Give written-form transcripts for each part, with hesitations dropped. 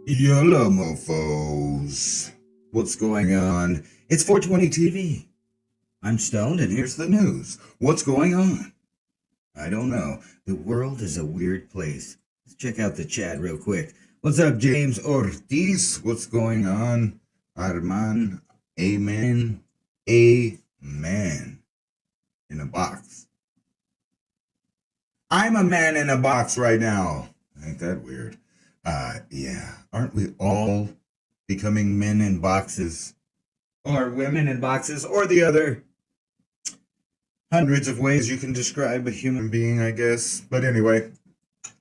Hello, mofos. What's going on? It's 420 TV. I'm stoned, and here's the news. What's going on? I don't know. The world is a weird place. Let's check out the chat real quick. What's up, James Ortiz? What's going on? Arman. Amen. Amen. In a box. I'm a man in a box right now. Ain't that weird? Yeah. Aren't we all becoming men in boxes? Or women in boxes? Or the other hundreds of ways you can describe a human being, I guess. But anyway,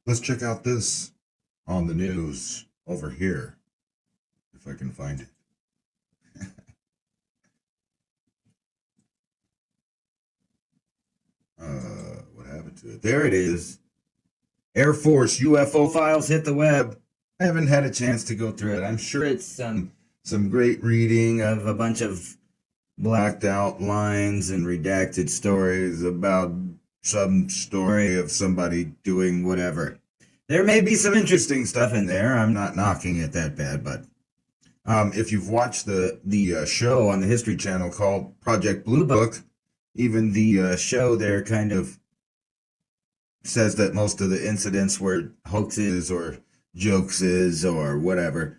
let's check out this on the news over here. If I can find it. What happened to it? There it is. Air Force UFO files hit the web. I haven't had a chance to go through it. I'm sure it's some great reading of a bunch of blacked out lines and redacted stories about some story of somebody doing whatever. There may be some interesting stuff in there. I'm not knocking it that bad, but if you've watched the show on the History Channel called Project Blue Book, even the show there kind of says that most of the incidents were hoaxes or jokeses or whatever.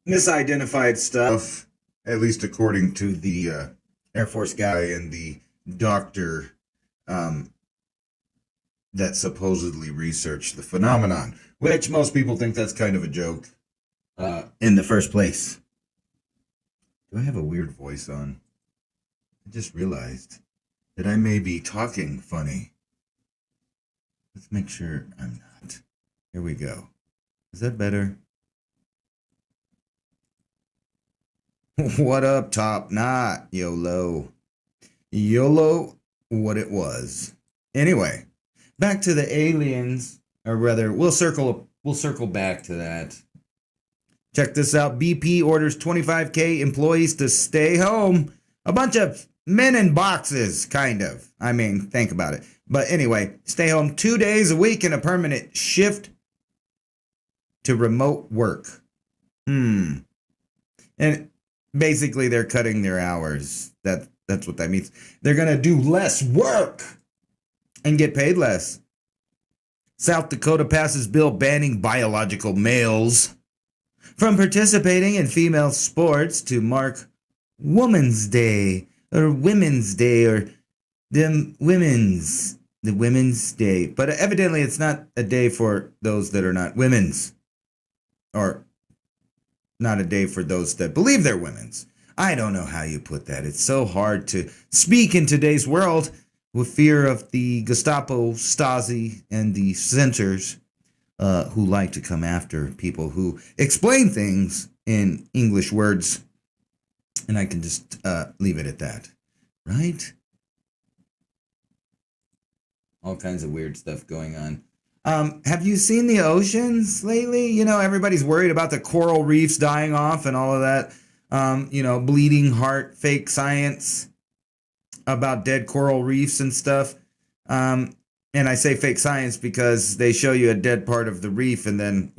Misidentified stuff, at least according to the Air Force guy and the doctor that supposedly researched the phenomenon, which most people think that's kind of a joke in the first place. Do I have a weird voice on? I just realized that I may be talking funny. Let's make sure I'm not. Here we go. Is that better? What up, top knot? YOLO. YOLO, what it was. Anyway, back to the aliens, or rather, we'll circle back to that. Check this out. BP orders 25K employees to stay home. A bunch of men in boxes, kind of. I mean, think about it. But anyway, stay home 2 days a week in a permanent shift to remote work. And basically, they're cutting their hours. That's what that means. They're going to do less work and get paid less. South Dakota passes bill banning biological males from participating in female sports to mark Women's Day or Women's Day or the Women's Day. But evidently it's not a day for those that are not women's, or not a day for those that believe they're women's. I don't know how you put that. It's so hard to speak in today's world with fear of the Gestapo, Stasi, and the censors who like to come after people who explain things in English words. And I can just leave it at that, right? All kinds of weird stuff going on. Have you seen the oceans lately? You know, everybody's worried about the coral reefs dying off and all of that. Bleeding heart, fake science about dead coral reefs and stuff. And I say fake science because they show you a dead part of the reef and then,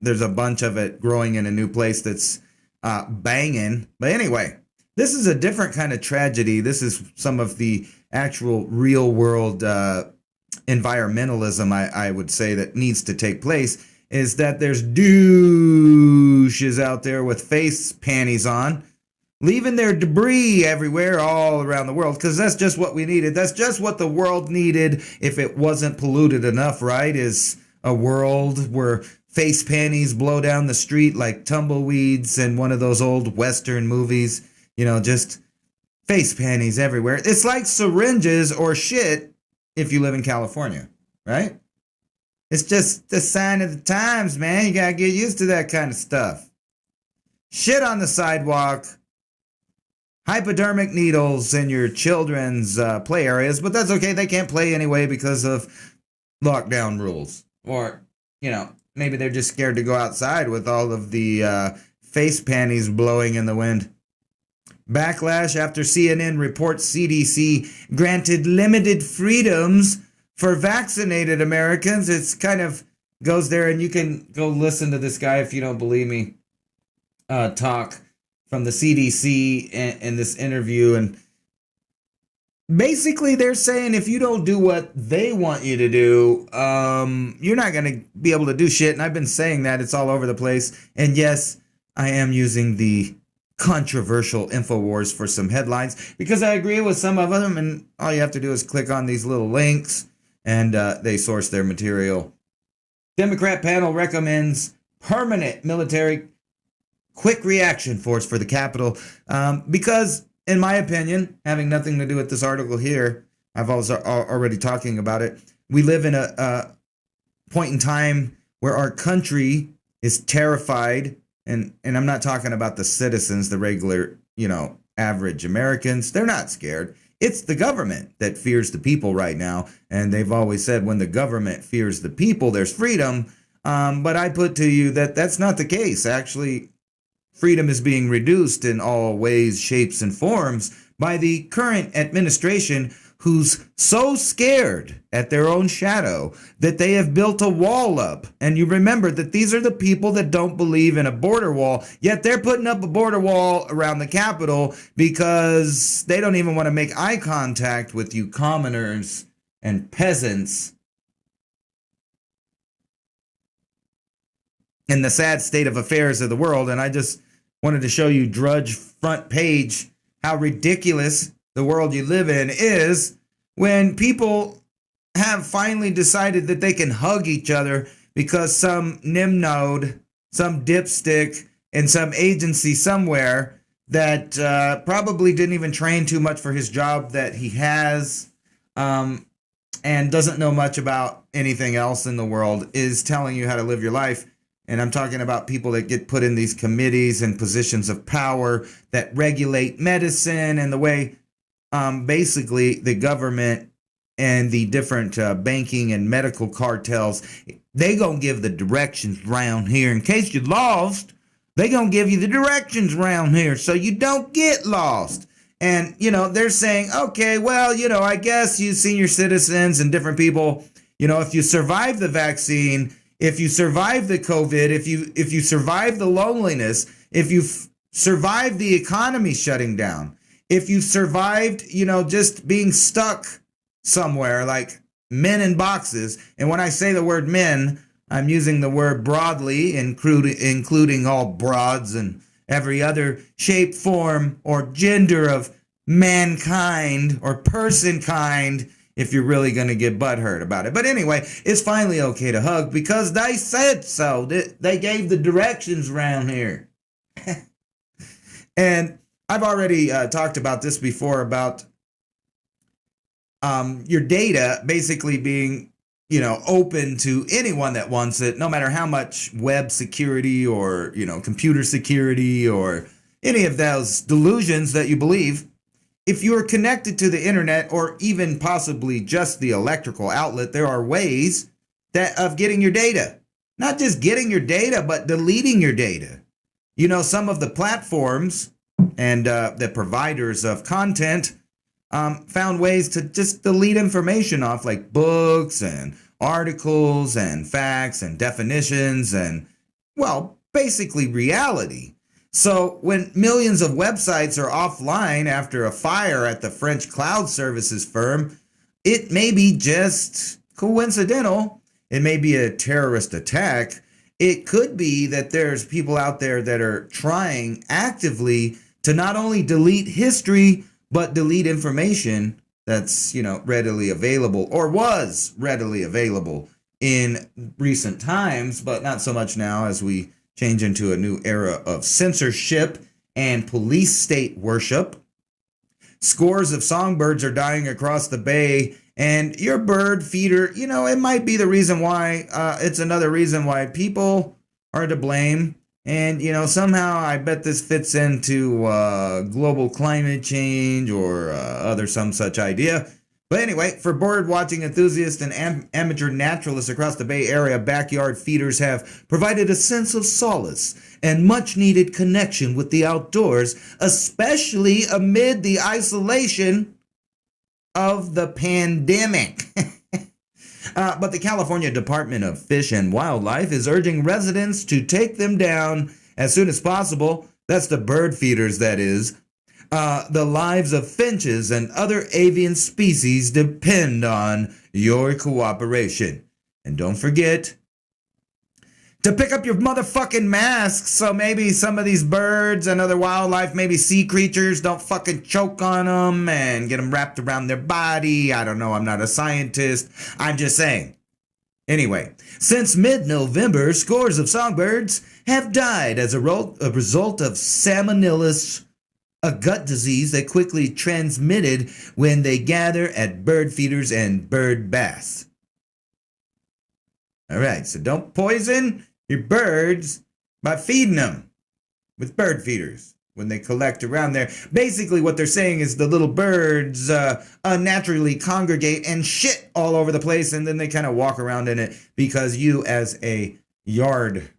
there's a bunch of it growing in a new place that's banging. But anyway, this is a different kind of tragedy. This is some of the actual real world environmentalism, I would say, that needs to take place, is that there's douches out there with face panties on, leaving their debris everywhere all around the world, because that's just what we needed. That's just what the world needed if it wasn't polluted enough, right? Is a world where face panties blow down the street like tumbleweeds in one of those old Western movies. Just face panties everywhere. It's like syringes or shit if you live in California, right? It's just the sign of the times, man. You gotta get used to that kind of stuff. Shit on the sidewalk, hypodermic needles in your children's play areas, but that's okay. They can't play anyway because of lockdown rules. Or, maybe they're just scared to go outside with all of the face panties blowing in the wind. Backlash after CNN reports CDC granted limited freedoms for vaccinated Americans. It's kind of goes there, and you can go listen to this guy if you don't believe me, talk from the CDC in this interview. And basically, they're saying if you don't do what they want you to do, you're not going to be able to do shit. And I've been saying that. It's all over the place. And yes, I am using the controversial InfoWars for some headlines because I agree with some of them. And all you have to do is click on these little links, and they source their material. Democrat panel recommends permanent military quick reaction force for the Capitol because, in my opinion, having nothing to do with this article here, I've also already talking about it. We live in a point in time where our country is terrified, and I'm not talking about the citizens, the regular, average Americans. They're not scared. It's the government that fears the people right now, and they've always said when the government fears the people, there's freedom. But I put to you that that's not the case. Actually, freedom is being reduced in all ways, shapes, and forms by the current administration, who's so scared at their own shadow that they have built a wall up. And you remember that these are the people that don't believe in a border wall, yet they're putting up a border wall around the Capitol because they don't even want to make eye contact with you commoners and peasants. In the sad state of affairs of the world. And I just wanted to show you Drudge front page how ridiculous the world you live in is when people have finally decided that they can hug each other because some nimnode, some dipstick in some agency somewhere that probably didn't even train too much for his job that he has and doesn't know much about anything else in the world is telling you how to live your life. And I'm talking about people that get put in these committees and positions of power that regulate medicine and the way basically the government and the different banking and medical cartels, they gonna give the directions around here. In case you're lost, they gonna give you the directions around here so you don't get lost. And, they're saying, okay, well, I guess you senior citizens and different people, if you survive the vaccine, if you survive the COVID, if you survive the loneliness, if you survive the economy shutting down, if you survived, just being stuck somewhere like men in boxes. And when I say the word men, I'm using the word broadly, including all broads and every other shape, form, or gender of mankind or person kind, if you're really going to get butthurt about it. But anyway, it's finally okay to hug because they said so. They gave the directions around here. And I've already talked about this before about your data basically being, open to anyone that wants it, no matter how much web security or, computer security or any of those delusions that you believe. If you're connected to the internet or even possibly just the electrical outlet, there are ways of getting your data. Not just getting your data, but deleting your data. Some of the platforms and the providers of content found ways to just delete information off, like books and articles and facts and definitions and, well, basically reality. So when millions of websites are offline after a fire at the French cloud services firm, it may be just coincidental. It may be a terrorist attack. It could be that there's people out there that are trying actively to not only delete history, but delete information that's, readily available or was readily available in recent times, but not so much now as we change into a new era of censorship and police state worship. Scores of songbirds are dying across the bay, and your bird feeder, it might be the reason why. It's another reason why people are to blame. And, somehow I bet this fits into global climate change or other some such idea. But anyway, for bird watching enthusiasts and amateur naturalists across the Bay Area, backyard feeders have provided a sense of solace and much needed connection with the outdoors, especially amid the isolation of the pandemic. But the California Department of Fish and Wildlife is urging residents to take them down as soon as possible. That's the bird feeders, that is. The lives of finches and other avian species depend on your cooperation. And don't forget to pick up your motherfucking masks so maybe some of these birds and other wildlife, maybe sea creatures, don't fucking choke on them and get them wrapped around their body. I don't know. I'm not a scientist. I'm just saying. Anyway, since mid-November, scores of songbirds have died as a result of salmonella, a gut disease that quickly transmitted when they gather at bird feeders and bird baths. All right, so don't poison your birds by feeding them with bird feeders when they collect around there. Basically, what they're saying is the little birds unnaturally congregate and shit all over the place, and then they kind of walk around in it because you, as a yard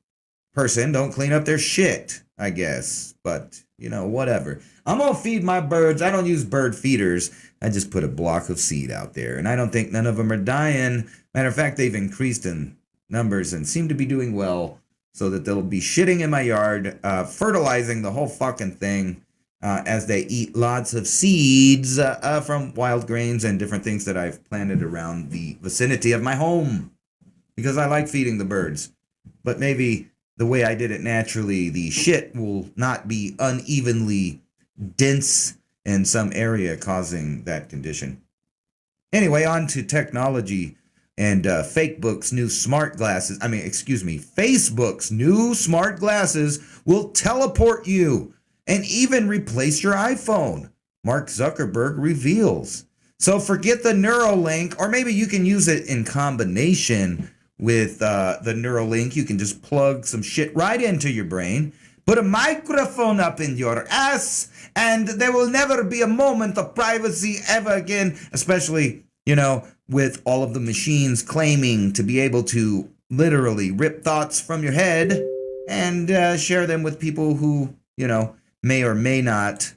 person, don't clean up their shit, I guess. But, you know, whatever. I'm going to feed my birds. I don't use bird feeders. I just put a block of seed out there, and I don't think none of them are dying. Matter of fact, they've increased in numbers and seem to be doing well, so that they'll be shitting in my yard, fertilizing the whole fucking thing as they eat lots of seeds from wild grains and different things that I've planted around the vicinity of my home, because I like feeding the birds. But maybe the way I did it naturally, the shit will not be unevenly dense in some area, causing that condition. Anyway, on to technology. And Facebook's new smart glasses will teleport you and even replace your iPhone, Mark Zuckerberg reveals. So forget the Neuralink, or maybe you can use it in combination with the Neuralink. You can just plug some shit right into your brain, put a microphone up in your ass, and there will never be a moment of privacy ever again, especially, you know, with all of the machines claiming to be able to literally rip thoughts from your head and share them with people who, you know, may or may not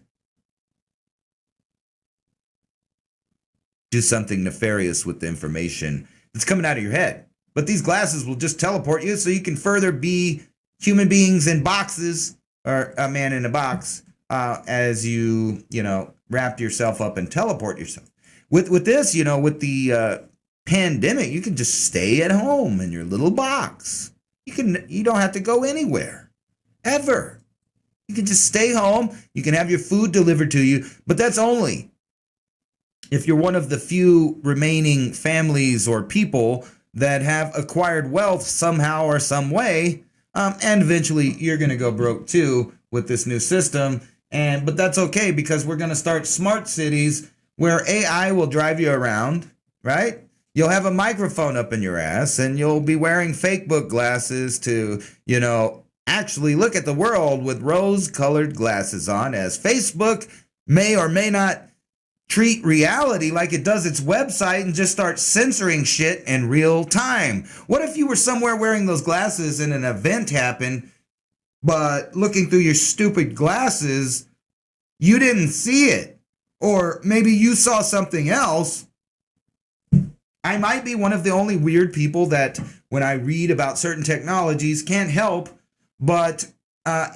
do something nefarious with the information that's coming out of your head. But these glasses will just teleport you so you can further be human beings in boxes, or a man in a box, as you know, wrap yourself up and teleport yourself. With this, you know, with the pandemic, you can just stay at home in your little box. You don't have to go anywhere, ever. You can just stay home. You can have your food delivered to you, but that's only if you're one of the few remaining families or people that have acquired wealth somehow or some way, and eventually you're going to go broke too with this new system. But that's okay, because we're going to start smart cities where AI will drive you around, right? You'll have a microphone up in your ass, and you'll be wearing Facebook glasses to, you know, actually look at the world with rose-colored glasses on, as Facebook may or may not treat reality like it does its website and just start censoring shit in real time. What if you were somewhere wearing those glasses and an event happened, but looking through your stupid glasses, you didn't see it? Or maybe you saw something else. I might be one of the only weird people that, when I read about certain technologies, can't help but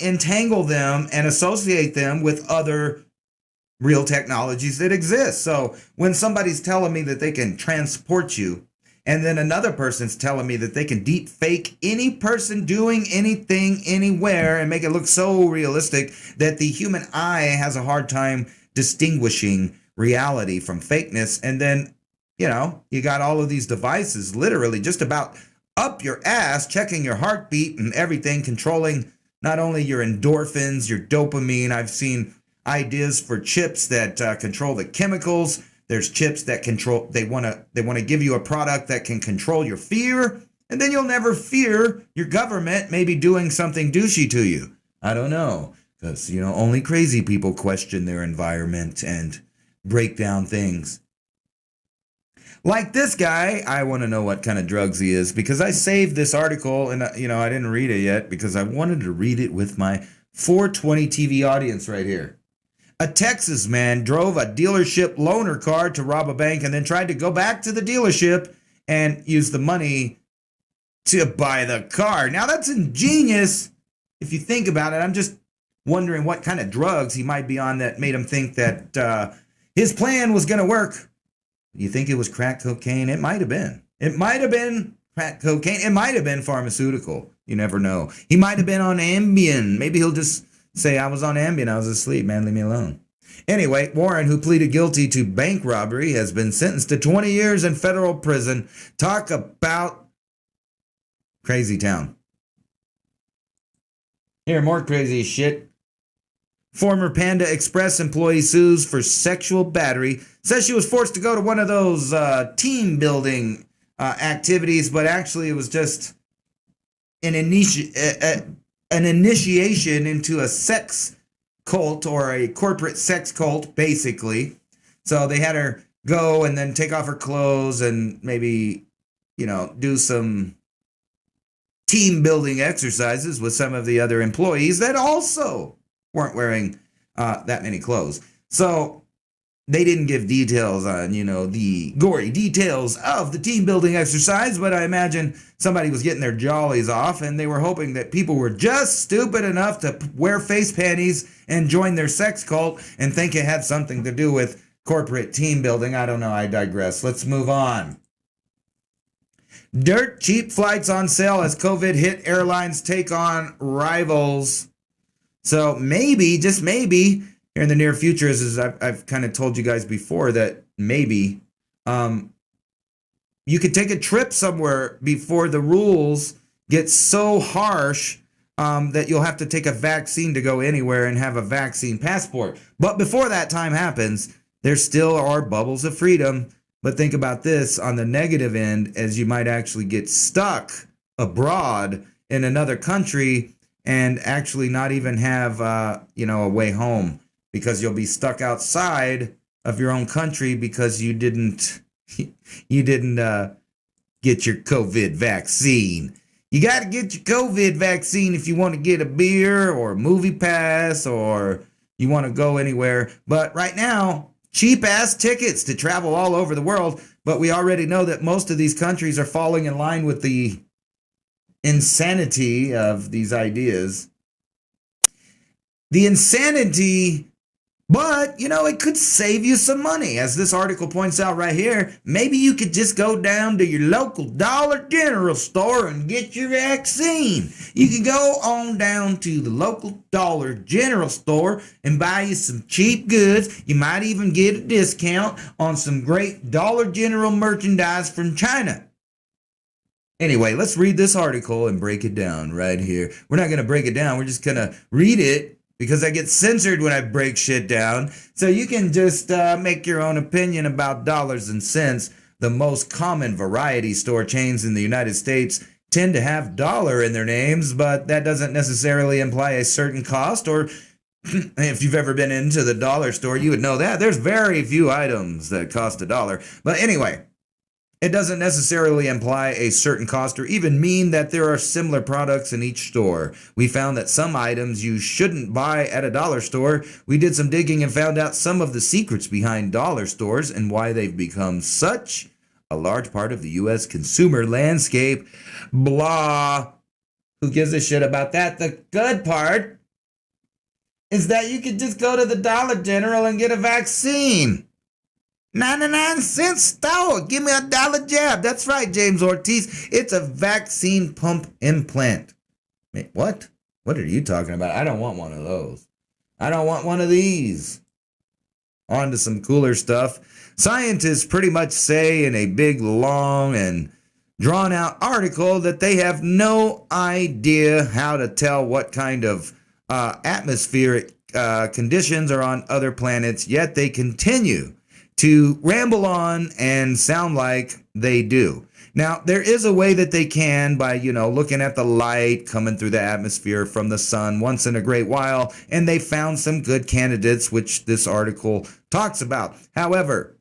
entangle them and associate them with other real technologies that exist. So when somebody's telling me that they can transport you, and then another person's telling me that they can deep fake any person doing anything anywhere and make it look so realistic that the human eye has a hard time distinguishing reality from fakeness. And then, you know, you got all of these devices literally just about up your ass, checking your heartbeat and everything, controlling not only your endorphins, your dopamine. I've seen ideas for chips that control the chemicals. There's chips that control, they want to give you a product that can control your fear, and then you'll never fear your government maybe doing something douchey to you. I don't know. Because, you know, only crazy people question their environment and break down things. Like this guy, I want to know what kind of drugs he is, because I saved this article and, you know, I didn't read it yet because I wanted to read it with my 420 TV audience right here. A Texas man drove a dealership loaner car to rob a bank and then tried to go back to the dealership and use the money to buy the car. Now that's ingenious if you think about it. I'm just wondering what kind of drugs he might be on that made him think that his plan was going to work. You think it was crack cocaine? It might have been. It might have been crack cocaine. It might have been pharmaceutical. You never know. He might have been on Ambien. Maybe he'll just say, I was on Ambien. I was asleep, man. Leave me alone. Anyway, Warren, who pleaded guilty to bank robbery, has been sentenced to 20 years in federal prison. Talk about crazy town. Here, more crazy shit. Former Panda Express employee sues for sexual battery. Says she was forced to go to one of those team building activities, but actually it was just an initiation into a sex cult, or a corporate sex cult, basically. So they had her go and then take off her clothes and maybe, do some team building exercises with some of the other employees that also weren't wearing that many clothes. So they didn't give details on, the gory details of the team building exercise, but I imagine somebody was getting their jollies off and they were hoping that people were just stupid enough to wear face panties and join their sex cult and think it had something to do with corporate team building. I don't know. I digress. Let's move on. Dirt cheap flights on sale as COVID hit. Airlines take on rivals. So maybe, just maybe, here in the near future, as I've kind of told you guys before, that maybe you could take a trip somewhere before the rules get so harsh that you'll have to take a vaccine to go anywhere and have a vaccine passport. But before that time happens, there still are bubbles of freedom. But think about this on the negative end, as you might actually get stuck abroad in another country and actually not even have, a way home, because you'll be stuck outside of your own country because you didn't get your COVID vaccine. You got to get your COVID vaccine if you want to get a beer or a movie pass, or you want to go anywhere. But right now, cheap ass tickets to travel all over the world. But we already know that most of these countries are falling in line with the insanity of these ideas. The insanity, but, it could save you some money. As this article points out right here, maybe you could just go down to your local Dollar General store and get your vaccine. You can go on down to the local Dollar General store and buy you some cheap goods. You might even get a discount on some great Dollar General merchandise from China. Anyway, let's read this article and break it down right here. We're not going to break it down. We're just going to read it because I get censored when I break shit down. So you can just make your own opinion about dollars and cents. The most common variety store chains in the United States tend to have dollar in their names, but that doesn't necessarily imply a certain cost. Or if you've ever been into the dollar store, you would know that. There's very few items that cost $1. But anyway, it doesn't necessarily imply a certain cost or even mean that there are similar products in each store. We found that some items you shouldn't buy at a dollar store. We did some digging and found out some of the secrets behind dollar stores and why they've become such a large part of the U.S. consumer landscape. Blah. Who gives a shit about that? The good part is that you could just go to the Dollar General and get a vaccine. 99-cent store. Give me a $1 jab. That's right, James Ortiz. It's a vaccine pump implant. Wait, what? What are you talking about? I don't want one of those. I don't want one of these. On to some cooler stuff. Scientists pretty much say in a big, long, and drawn-out article that they have no idea how to tell what kind of atmospheric conditions are on other planets, yet they continue to ramble on and sound like they do. Now, there is a way that they can by, looking at the light coming through the atmosphere from the sun once in a great while, and they found some good candidates, which this article talks about. However,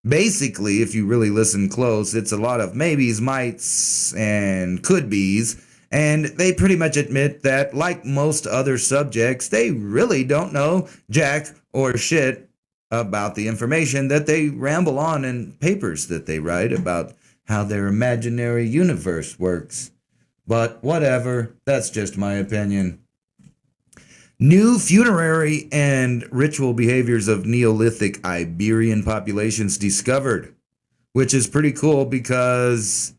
basically, if you really listen close, it's a lot of maybes, mights, and could be's, and they pretty much admit that, like most other subjects, they really don't know jack or shit about the information that they ramble on in papers that they write about how their imaginary universe works. But whatever, that's just my opinion. New funerary and ritual behaviors of Neolithic Iberian populations discovered, which is pretty cool because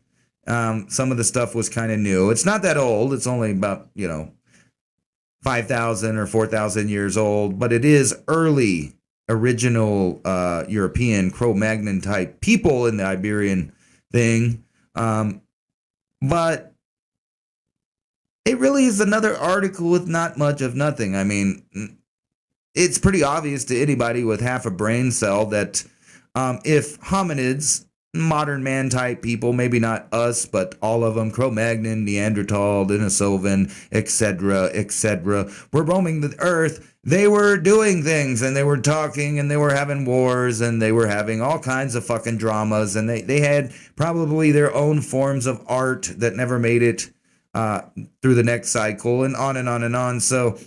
some of the stuff was kind of new. It's not that old. It's only about, 5,000 or 4,000 years old, but it is early, original European Cro-Magnon type people in the Iberian thing. But it really is another article with not much of nothing. I mean, it's pretty obvious to anybody with half a brain cell that if hominids, modern man type people, maybe not us, but all of them, Cro-Magnon, Neanderthal, Denisovan, etc., were roaming the earth, they were doing things, and they were talking, and they were having wars, and they were having all kinds of fucking dramas, and they had probably their own forms of art that never made it through the next cycle, and on and on and on. So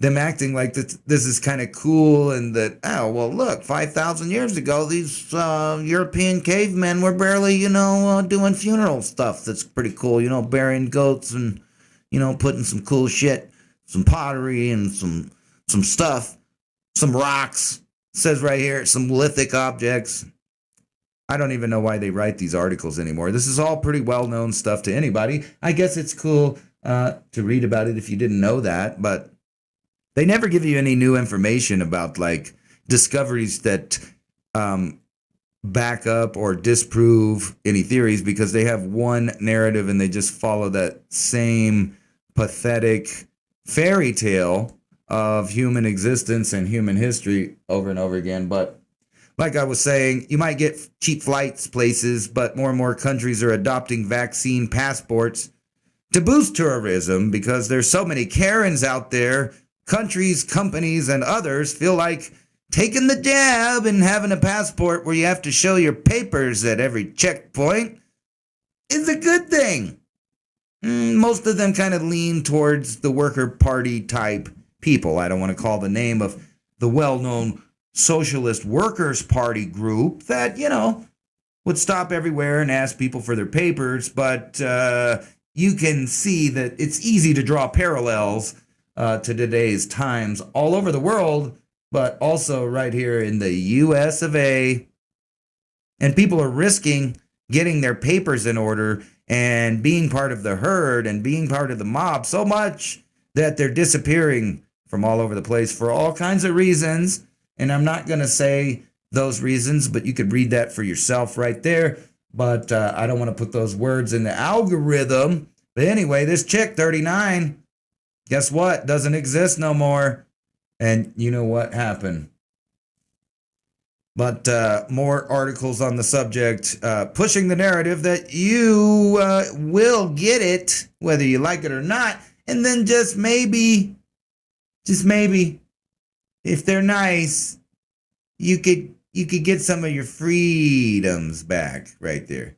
them acting like this is kind of cool, and that, oh, well, look, 5,000 years ago, these European cavemen were barely, doing funeral stuff. That's pretty cool, burying goats and, putting some cool shit, some pottery and some stuff, some rocks. It says right here, some lithic objects. I don't even know why they write these articles anymore. This is all pretty well-known stuff to anybody. I guess it's cool to read about it if you didn't know that, but they never give you any new information about, like, discoveries that back up or disprove any theories, because they have one narrative and they just follow that same pathetic fairy tale of human existence and human history over and over again. But like I was saying, you might get cheap flights places, but more and more countries are adopting vaccine passports to boost tourism because there's so many Karens out there. Countries, companies, and others feel like taking the jab and having a passport where you have to show your papers at every checkpoint is a good thing. Most of them kind of lean towards the worker party type people. I don't want to call the name of the well-known Socialist Workers' Party group that, would stop everywhere and ask people for their papers, but you can see that it's easy to draw parallels to today's times all over the world, but also right here in the US of A. And people are risking getting their papers in order and being part of the herd and being part of the mob so much that they're disappearing from all over the place for all kinds of reasons. And I'm not going to say those reasons, but you could read that for yourself right there. But I don't want to put those words in the algorithm. But anyway, this chick, 39, guess what? Doesn't exist no more. And you know what happened. But more articles on the subject, pushing the narrative that you will get it, whether you like it or not. And then just maybe, if they're nice, you could get some of your freedoms back right there.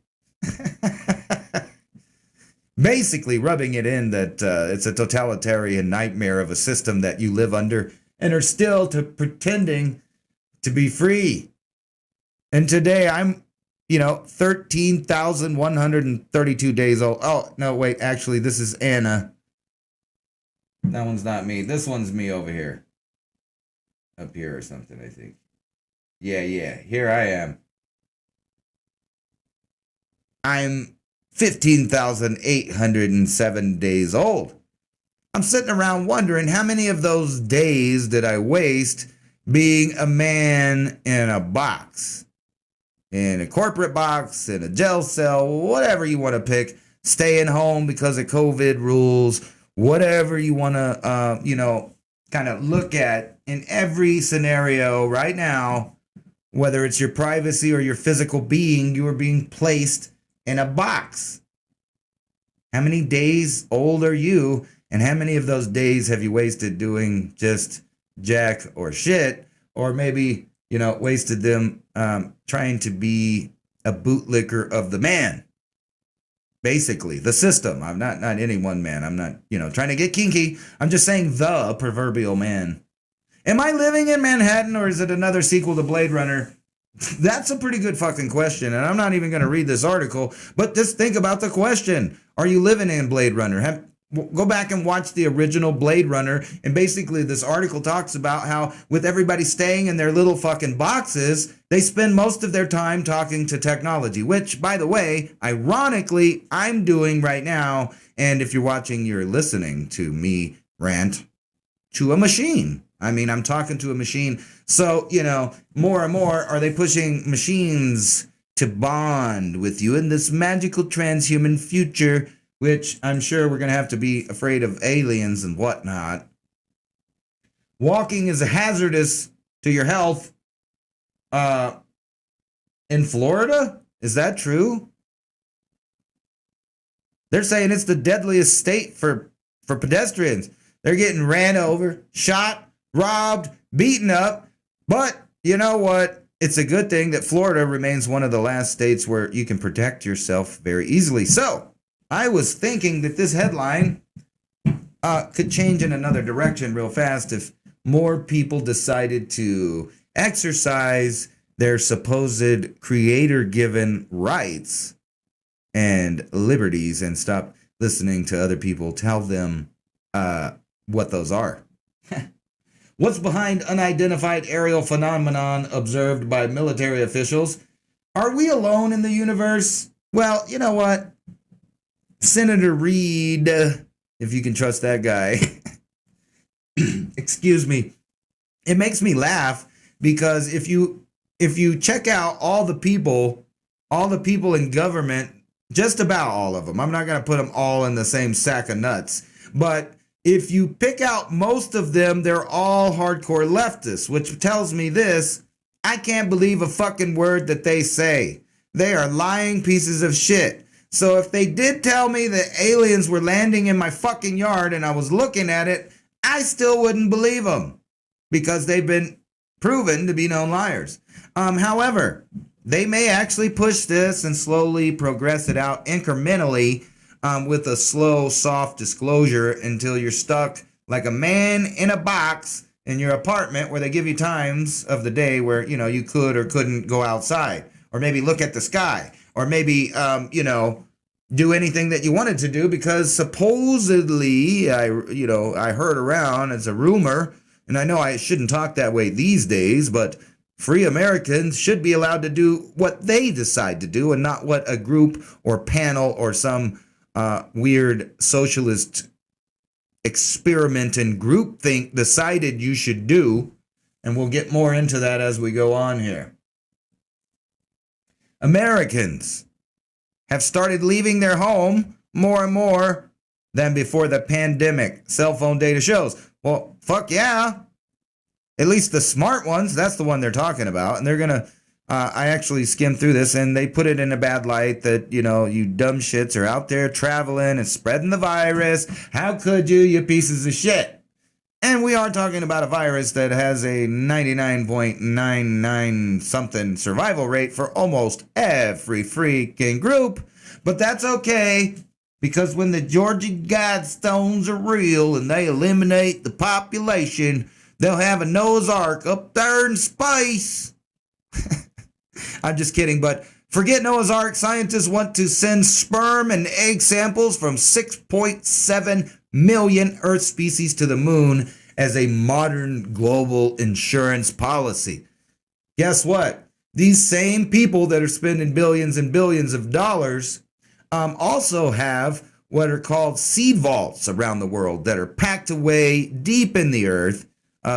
Basically rubbing it in that it's a totalitarian nightmare of a system that you live under and are still pretending to be free. And today I'm, 13,132 days old. Oh, no, wait, actually, this is Anna. That one's not me. This one's me over here. Up here or something, I think. Yeah, here I am. I'm 15,807 days old. I'm sitting around wondering how many of those days did I waste being a man in a box. In a corporate box, in a jail cell, whatever you want to pick. Staying home because of COVID rules. Whatever you want to, kind of look at in every scenario right now, whether it's your privacy or your physical being, you are being placed in a box. How many days old are you? And how many of those days have you wasted doing just jack or shit? Or maybe, wasted them trying to be a bootlicker of the man. Basically, the system. I'm not any one man. I'm not, trying to get kinky. I'm just saying the proverbial man. Am I living in Manhattan, or is it another sequel to Blade Runner? That's a pretty good fucking question, and I'm not even going to read this article, but just think about the question. Are you living in Blade Runner? Go back and watch the original Blade Runner, and basically this article talks about how with everybody staying in their little fucking boxes, they spend most of their time talking to technology, which, by the way, ironically, I'm doing right now, and if you're watching, you're listening to me rant to a machine. I mean, I'm talking to a machine. So, more and more are they pushing machines to bond with you in this magical transhuman future, which I'm sure we're going to have to be afraid of aliens and whatnot. Walking is hazardous to your health. In Florida? Is that true? They're saying it's the deadliest state for pedestrians. They're getting ran over, shot, robbed, beaten up. But you know what? It's a good thing that Florida remains one of the last states where you can protect yourself very easily. So I was thinking that this headline could change in another direction real fast if more people decided to exercise their supposed creator-given rights and liberties and stop listening to other people tell them what those are. What's behind unidentified aerial phenomenon observed by military officials? Are we alone in the universe? Well, you know what? Senator Reid, if you can trust that guy, excuse me, it makes me laugh because if you check out all the people in government, just about all of them, I'm not going to put them all in the same sack of nuts, but if you pick out most of them, they're all hardcore leftists, which tells me this: I can't believe a fucking word that they say. They are lying pieces of shit. So if they did tell me that aliens were landing in my fucking yard and I was looking at it, I still wouldn't believe them because they've been proven to be known liars. However, they may actually push this and slowly progress it out incrementally with a slow, soft disclosure until you're stuck like a man in a box in your apartment where they give you times of the day where, you could or couldn't go outside or maybe look at the sky or maybe, do anything that you wanted to do because supposedly, I heard around, it's a rumor, and I know I shouldn't talk that way these days, but free Americans should be allowed to do what they decide to do and not what a group or panel or some weird socialist experiment and groupthink decided you should do. And we'll get more into that as we go on here. Americans have started leaving their home more and more than before the pandemic. Cell phone data shows. Well, fuck yeah. At least the smart ones, that's the one they're talking about. And they're going to, I actually skimmed through this and they put it in a bad light that, you dumb shits are out there traveling and spreading the virus. How could you pieces of shit? And we are talking about a virus that has a 99.99 something survival rate for almost every freaking group. But that's okay, because when the Georgia Guidestones are real and they eliminate the population, they'll have a Noah's Ark up there in space. I'm just kidding, but forget Noah's Ark. Scientists want to send sperm and egg samples from 6.7 million Earth species to the moon as a modern global insurance policy. Guess what? These same people that are spending billions and billions of dollars also have what are called seed vaults around the world that are packed away deep in the earth,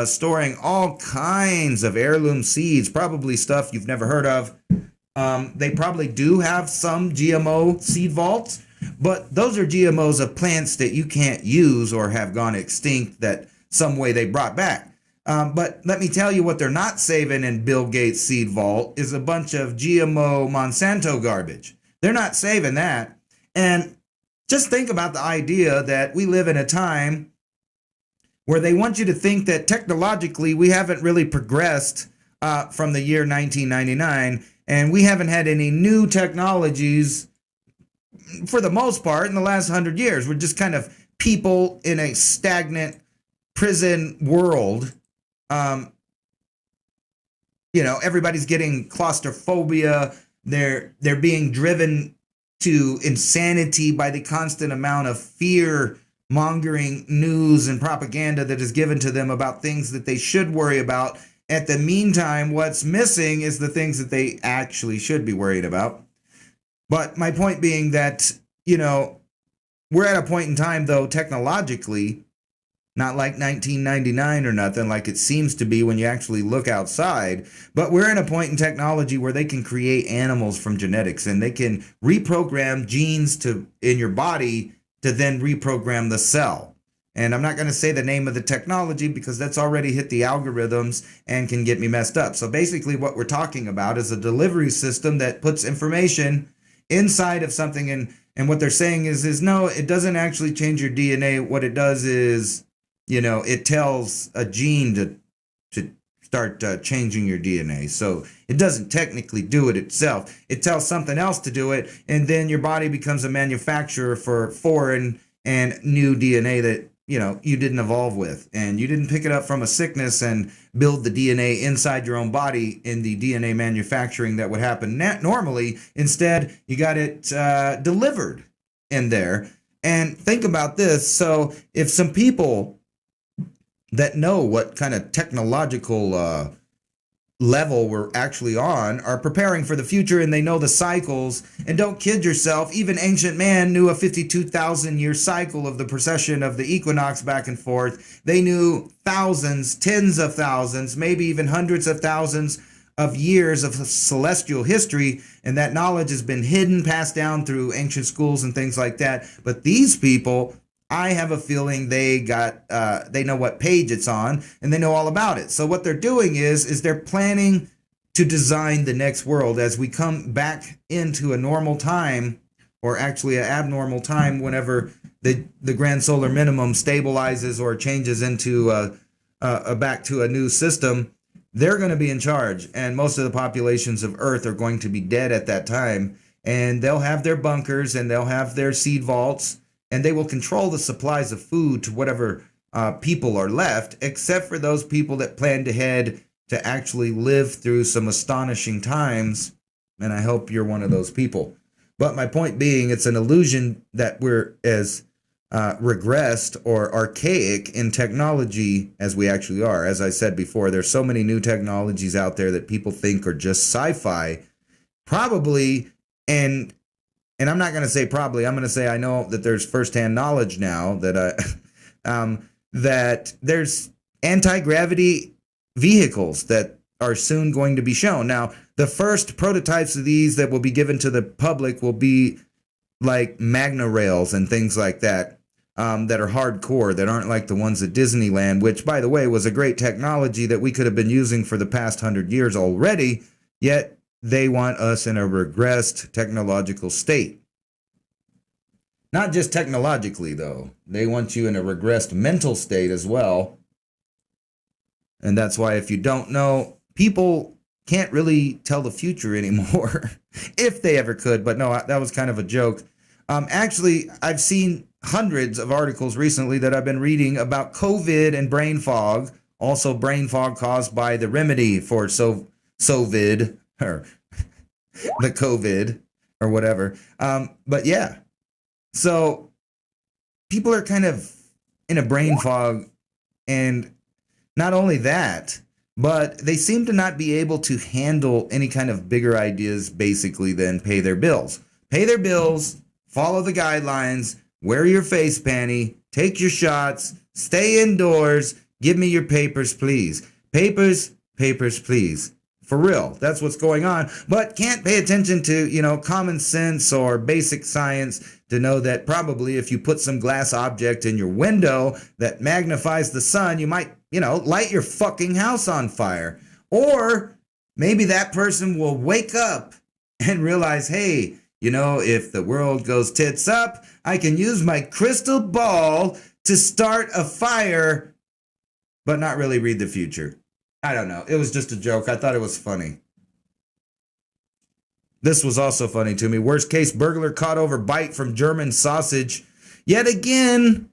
storing all kinds of heirloom seeds, probably stuff you've never heard of. They probably do have some GMO seed vaults, but those are GMOs of plants that you can't use or have gone extinct that some way they brought back. But let me tell you what they're not saving in Bill Gates' seed vault is a bunch of GMO Monsanto garbage. They're not saving that. And just think about the idea that we live in a time where they want you to think that technologically we haven't really progressed from the year 1999, and we haven't had any new technologies for the most part in the last 100 years. We're just kind of people in a stagnant prison world everybody's getting claustrophobia. They're being driven to insanity by the constant amount of fear mongering news and propaganda that is given to them about things that they should worry about. At the meantime, what's missing is the things that they actually should be worried about. But my point being that, we're at a point in time, though, technologically, not like 1999 or nothing like it seems to be when you actually look outside, but we're in a point in technology where they can create animals from genetics, and they can reprogram genes in your body to then reprogram the cell. And I'm not going to say the name of the technology because that's already hit the algorithms and can get me messed up. So basically what we're talking about is a delivery system that puts information inside of something, and what they're saying is no, it doesn't actually change your DNA. What it does is, it tells a gene to start changing your DNA. So it doesn't technically do it itself. It tells something else to do it, and then your body becomes a manufacturer for foreign and new DNA that, you didn't evolve with. And you didn't pick it up from a sickness and build the DNA inside your own body in the DNA manufacturing that would happen normally. Instead, you got it delivered in there. And think about this. So if some people that know what kind of technological level we're actually on are preparing for the future, and they know the cycles, and don't kid yourself, even ancient man knew a 52,000 year cycle of the precession of the equinox back and forth. They knew thousands, tens of thousands, maybe even hundreds of thousands of years of celestial history, and that knowledge has been hidden, passed down through ancient schools and things like that. But these people, I have a feeling they know what page it's on, and they know all about it. So what they're doing is they're planning to design the next world as we come back into a normal time, or actually an abnormal time, whenever the grand solar minimum stabilizes or changes into back to a new system. They're going to be in charge, and most of the populations of Earth are going to be dead at that time, and they'll have their bunkers and they'll have their seed vaults, and they will control the supplies of food to whatever people are left, except for those people that planned ahead to actually live through some astonishing times. And I hope you're one of those people. But my point being, it's an illusion that we're as regressed or archaic in technology as we actually are. As I said before, there's so many new technologies out there that people think are just sci-fi. Probably, and I'm not going to say probably, I'm going to say I know that there's firsthand knowledge now that that there's anti-gravity vehicles that are soon going to be shown. Now, the first prototypes of these that will be given to the public will be like Magna Rails and things like that, that are hardcore, that aren't like the ones at Disneyland, which, by the way, was a great technology that we could have been using for the past 100 years already, yet they want us in a regressed technological state. Not just technologically, though. They want you in a regressed mental state as well. And that's why, if you don't know, people can't really tell the future anymore, if they ever could. But no, that was kind of a joke. Actually, I've seen hundreds of articles recently that I've been reading about COVID and brain fog. Also, brain fog caused by the remedy for SOVID, or the COVID, or whatever. But yeah, so people are kind of in a brain fog, and not only that, but they seem to not be able to handle any kind of bigger ideas, basically, than pay their bills. Pay their bills, follow the guidelines, wear your face panty, take your shots, stay indoors, give me your papers, please. Papers, please. For real, that's what's going on. But can't pay attention to, common sense or basic science to know that probably if you put some glass object in your window that magnifies the sun, you might, light your fucking house on fire. Or maybe that person will wake up and realize, hey, if the world goes tits up, I can use my crystal ball to start a fire, but not really read the future. I don't know. It was just a joke. I thought it was funny. This was also funny to me. Worst case, burglar caught over bite from German sausage. Yet again,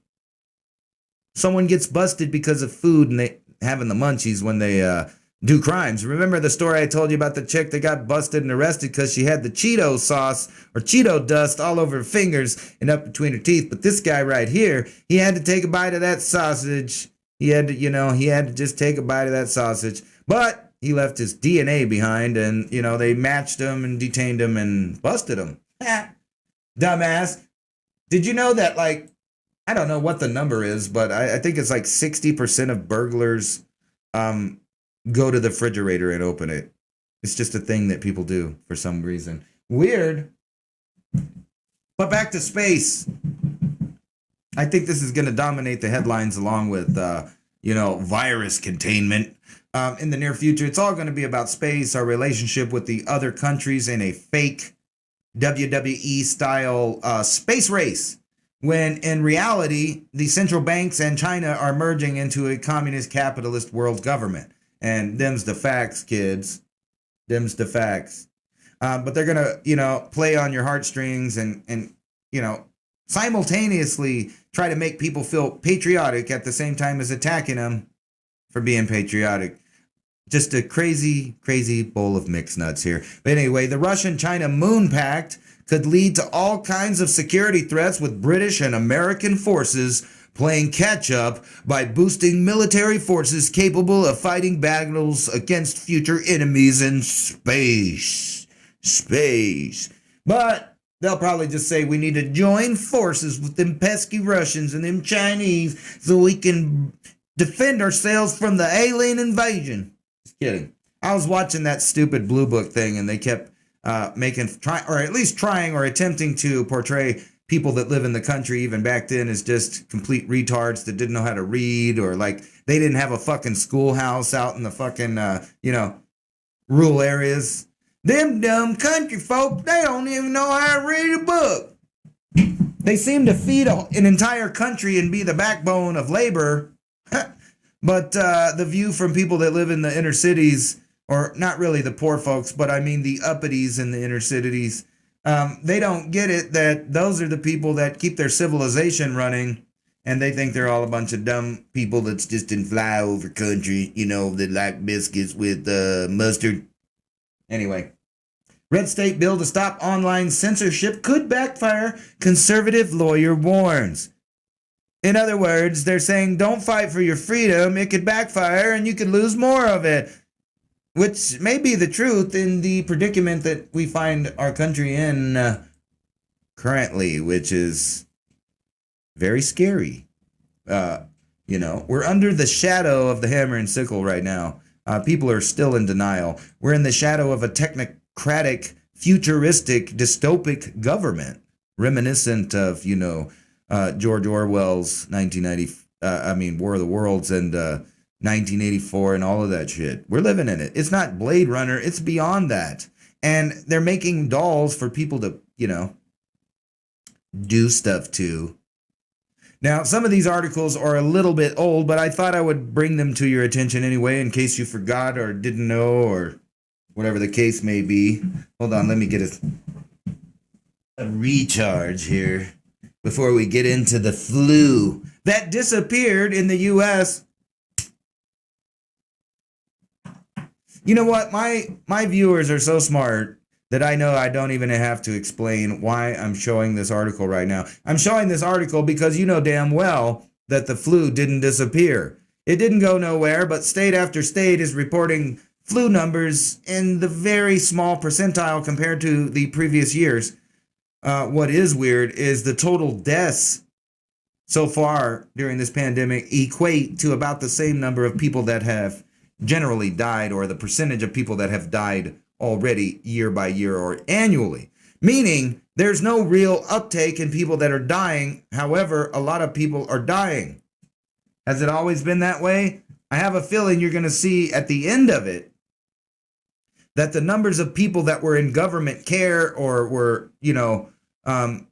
someone gets busted because of food and they having the munchies when they do crimes. Remember the story I told you about the chick that got busted and arrested because she had the Cheeto sauce or Cheeto dust all over her fingers and up between her teeth. But this guy right here, he had to take a bite of that sausage. He had to, he had to just take a bite of that sausage. But he left his DNA behind and, they matched him and detained him and busted him. Dumbass. Did you know that, I don't know what the number is, but I think it's 60% of burglars go to the refrigerator and open it. It's just a thing that people do for some reason. Weird. But back to space. I think this is going to dominate the headlines along with, virus containment. In the near future, it's all going to be about space, our relationship with the other countries in a fake WWE style space race. When in reality, the central banks and China are merging into a communist capitalist world government. And them's the facts, kids. Them's the facts. But they're going to, play on your heartstrings and simultaneously try to make people feel patriotic at the same time as attacking them for being patriotic. Just a crazy, crazy bowl of mixed nuts here. But anyway, the Russian-China Moon Pact could lead to all kinds of security threats with British and American forces playing catch-up by boosting military forces capable of fighting battles against future enemies in space. But they'll probably just say we need to join forces with them pesky Russians and them Chinese so we can defend ourselves from the alien invasion. Just kidding. I was watching that stupid Blue Book thing and they kept trying or attempting to portray people that live in the country even back then as just complete retards that didn't know how to read, or they didn't have a fucking schoolhouse out in the fucking, rural areas. Them dumb country folk, they don't even know how to read a book. They seem to feed an entire country and be the backbone of labor. But the view from people that live in the inner cities, or not really the poor folks, but I mean the uppities in the inner cities, they don't get it that those are the people that keep their civilization running, and they think they're all a bunch of dumb people that's just in flyover country, that like biscuits with mustard. Anyway, red state bill to stop online censorship could backfire, conservative lawyer warns. In other words, they're saying don't fight for your freedom, it could backfire and you could lose more of it. Which may be the truth in the predicament that we find our country in currently, which is very scary. We're under the shadow of the hammer and sickle right now. People are still in denial. We're in the shadow of a technocratic, futuristic, dystopic government, reminiscent of, George Orwell's War of the Worlds and 1984 and all of that shit. We're living in it. It's not Blade Runner. It's beyond that. And they're making dolls for people to, do stuff to. Now, some of these articles are a little bit old, but I thought I would bring them to your attention anyway in case you forgot or didn't know or whatever the case may be. Hold on, let me get a recharge here before we get into the flu that disappeared in the U.S. You know what? My viewers are so smart that I know I don't even have to explain why I'm showing this article right now. I'm showing this article because you know damn well that the flu didn't disappear. It didn't go nowhere, but state after state is reporting flu numbers in the very small percentile compared to the previous years. What is weird is the total deaths so far during this pandemic equate to about the same number of people that have generally died, or the percentage of people that have died already year by year or annually. Meaning there's no real uptake in people that are dying. However, a lot of people are dying. Has it always been that way? I have a feeling you're going to see at the end of it that the numbers of people that were in government care or were, in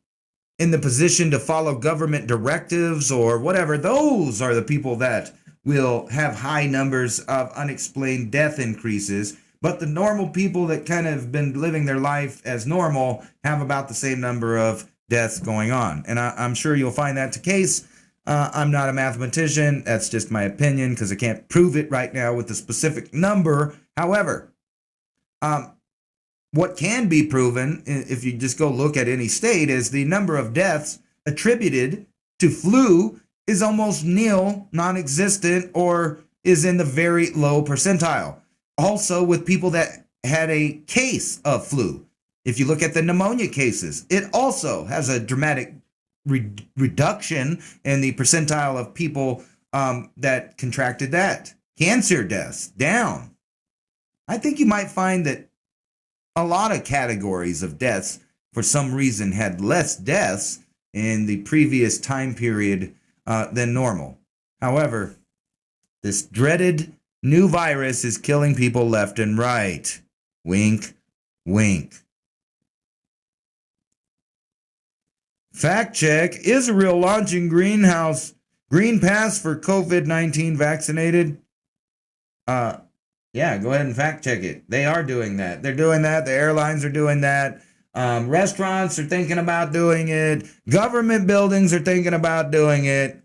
the position to follow government directives or whatever, those are the people that will have high numbers of unexplained death increases. But the normal people that kind of been living their life as normal have about the same number of deaths going on. And I'm sure you'll find that the case I'm not a mathematician. That's just my opinion because I can't prove it right now with a specific number. However, what can be proven, if you just go look at any state, is the number of deaths attributed to flu is almost nil, non-existent, or is in the very low percentile. Also, with people that had a case of flu, if you look at the pneumonia cases, it also has a dramatic reduction in the percentile of people that contracted that. Cancer deaths down. I think you might find that a lot of categories of deaths, for some reason, had less deaths in the previous time period than normal. However, this dreaded new virus is killing people left and right. Wink, wink. Fact check: Israel launching green pass for COVID-19 vaccinated. Yeah, go ahead and fact check it. They are doing that. They're doing that. The airlines are doing that. Restaurants are thinking about doing it. Government buildings are thinking about doing it.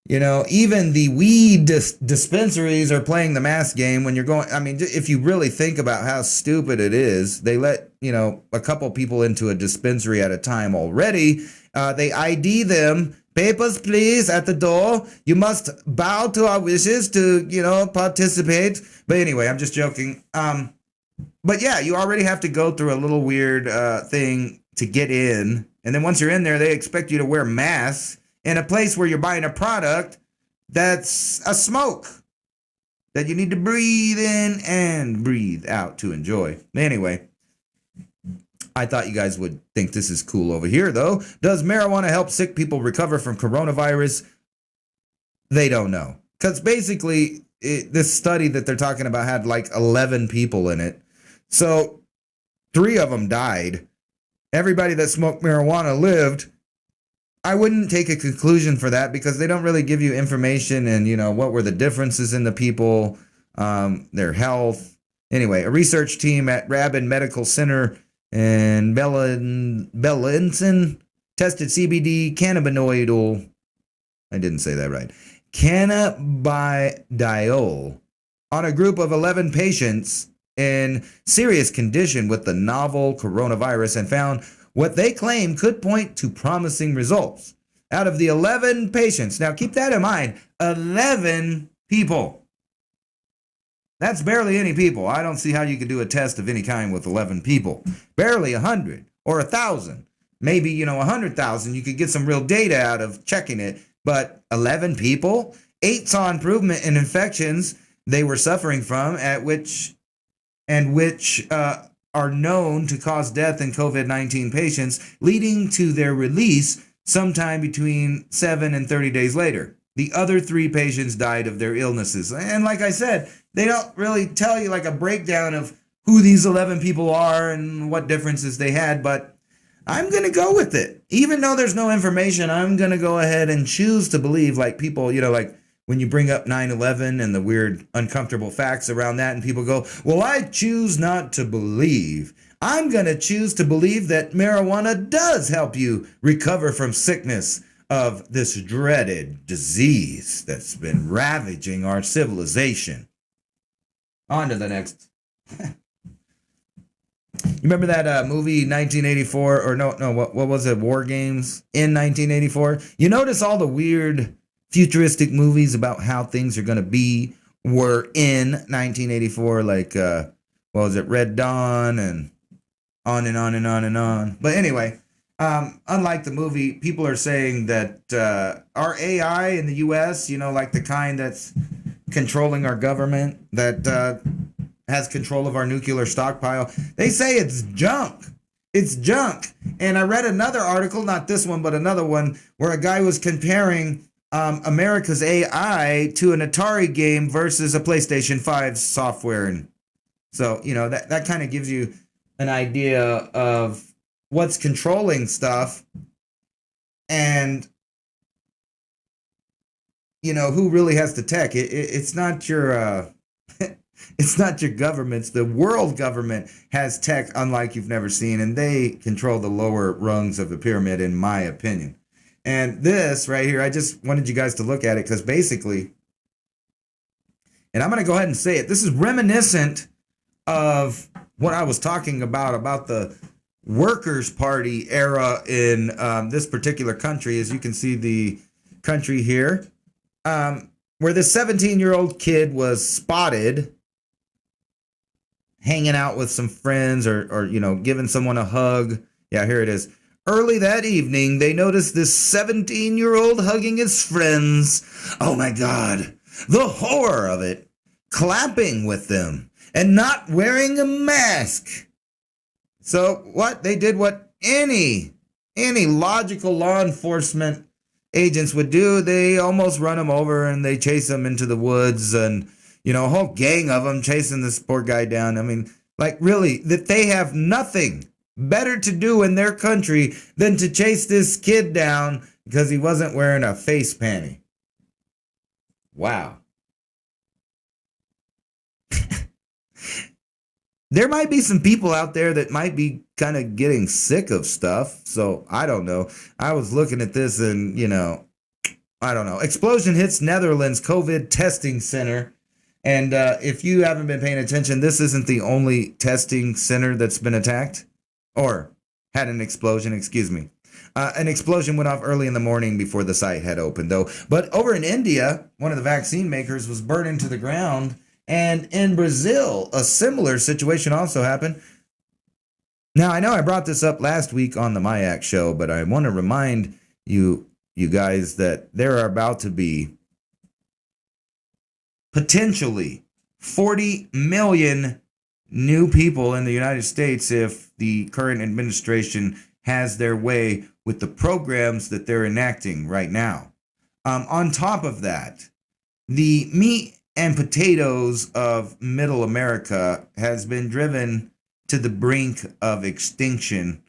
You know, even the weed dispensaries are playing the mask game when you're going. I mean, if you really think about how stupid it is, they let, a couple people into a dispensary at a time already. They ID them. Papers, please, at the door. You must bow to our wishes to, participate. But anyway, I'm just joking. But yeah, you already have to go through a little weird thing to get in. And then once you're in there, they expect you to wear masks in a place where you're buying a product that's a smoke that you need to breathe in and breathe out to enjoy. Anyway, I thought you guys would think this is cool over here, though. Does marijuana help sick people recover from coronavirus? They don't know. Because basically, this study that they're talking about had like 11 people in it. So 3 of them died. Everybody that smoked marijuana lived. I wouldn't take a conclusion for that because they don't really give you information and, what were the differences in the people, their health. Anyway, a research team at Rabin Medical Center in Bellinson tested CBD cannabinoidal, I didn't say that right, cannabidiol on a group of 11 patients in serious condition with the novel coronavirus and found what they claim could point to promising results. Out of the 11 patients, now keep that in mind, 11 people. That's barely any people. I don't see how you could do a test of any kind with 11 people. Barely 100 or 1,000. Maybe, 100,000. You could get some real data out of checking it. But 11 people? 8 saw improvement in infections they were suffering from, which are known to cause death in COVID-19 patients, leading to their release sometime between 7 and 30 days later. The other 3 patients died of their illnesses. And like I said, they don't really tell you like a breakdown of who these 11 people are and what differences they had, but I'm going to go with it. Even though there's no information, I'm going to go ahead and choose to believe, like people, like when you bring up 9/11 and the weird uncomfortable facts around that and people go, well, I choose not to believe. I'm going to choose to believe that marijuana does help you recover from sickness of this dreaded disease that's been ravaging our civilization. On to the next. You remember that movie 1984 or no, what was it? War Games in 1984. You notice all the weird futuristic movies about how things are going to be were in 1984, like what was it, Red Dawn, and on and on and on and on. But anyway, unlike the movie, people are saying that our AI in the U.S., like the kind that's controlling our government, that has control of our nuclear stockpile, they say it's junk. It's junk. And I read another article, not this one, but another one, where a guy was comparing America's AI to an Atari game versus a PlayStation 5 software. And so, that kind of gives you an idea of what's controlling stuff and, who really has the tech. It's not your... It's not your governments. The world government has tech unlike you've never seen, and they control the lower rungs of the pyramid, in my opinion. And this right here, I just wanted you guys to look at it because basically, and I'm going to go ahead and say it, this is reminiscent of what I was talking about the Workers' Party era in this particular country. As you can see, the country here, where this 17-year-old kid was spotted hanging out with some friends or giving someone a hug. Yeah, here it is. Early that evening, they noticed this 17-year-old hugging his friends. Oh my God, the horror of it. Clapping with them and not wearing a mask. So what? They did what any logical law enforcement agents would do. They almost run him over and they chase him into the woods, and a whole gang of them chasing this poor guy down. I mean, like, really, that they have nothing better to do in their country than to chase this kid down because he wasn't wearing a face panty. Wow. There might be some people out there that might be kind of getting sick of stuff. So I don't know. I was looking at this and, I don't know. Explosion hits Netherlands COVID testing center. And if you haven't been paying attention, this isn't the only testing center that's been attacked or had an explosion, excuse me. An explosion went off early in the morning before the site had opened, though. But over in India, one of the vaccine makers was burned into the ground. And in Brazil, a similar situation also happened. Now, I know I brought this up last week on the Mayak show, but I want to remind you guys that there are about to be potentially 40 million new people in the United States if the current administration has their way with the programs that they're enacting right now. On top of that, the meat and potatoes of middle America has been driven to the brink of extinction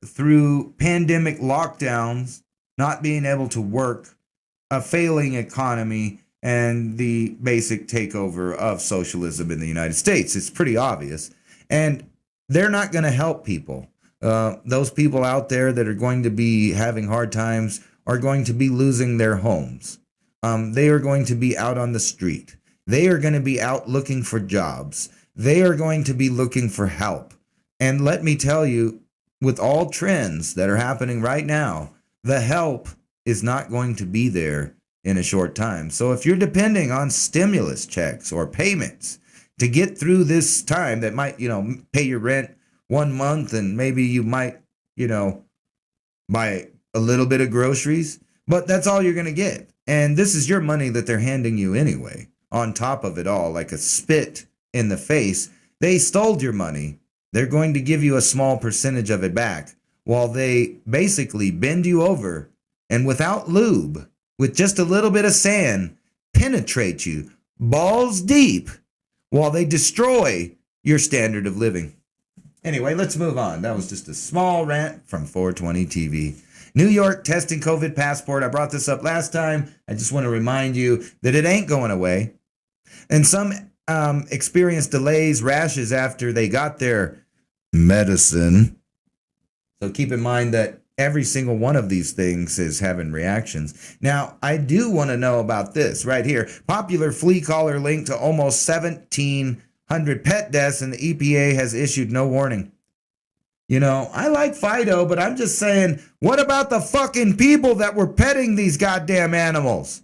through pandemic lockdowns, not being able to work, a failing economy, and the basic takeover of socialism in the United States. It's pretty obvious. And they're not going to help people. Those people out there that are going to be having hard times are going to be losing their homes. They are going to be out on the street. They are going to be out looking for jobs. They are going to be looking for help. And let me tell you, with all trends that are happening right now, the help is not going to be there in a short time. So if you're depending on stimulus checks or payments to get through this time that might, pay your rent 1 month and maybe you might, buy a little bit of groceries, but that's all you're going to get. And this is your money that they're handing you anyway, on top of it all, like a spit in the face. They stole your money. They're going to give you a small percentage of it back while they basically bend you over and without lube, with just a little bit of sand, penetrate you balls deep while they destroy your standard of living. Anyway, let's move on. That was just a small rant from 420 TV. New York testing COVID passport. I brought this up last time. I just want to remind you that it ain't going away. And some experienced delays, rashes after they got their medicine. So keep in mind that every single one of these things is having reactions. Now, I do want to know about this right here. Popular flea collar linked to almost 1,700 pet deaths, and the EPA has issued no warning. I like Fido, but I'm just saying, what about the fucking people that were petting these goddamn animals?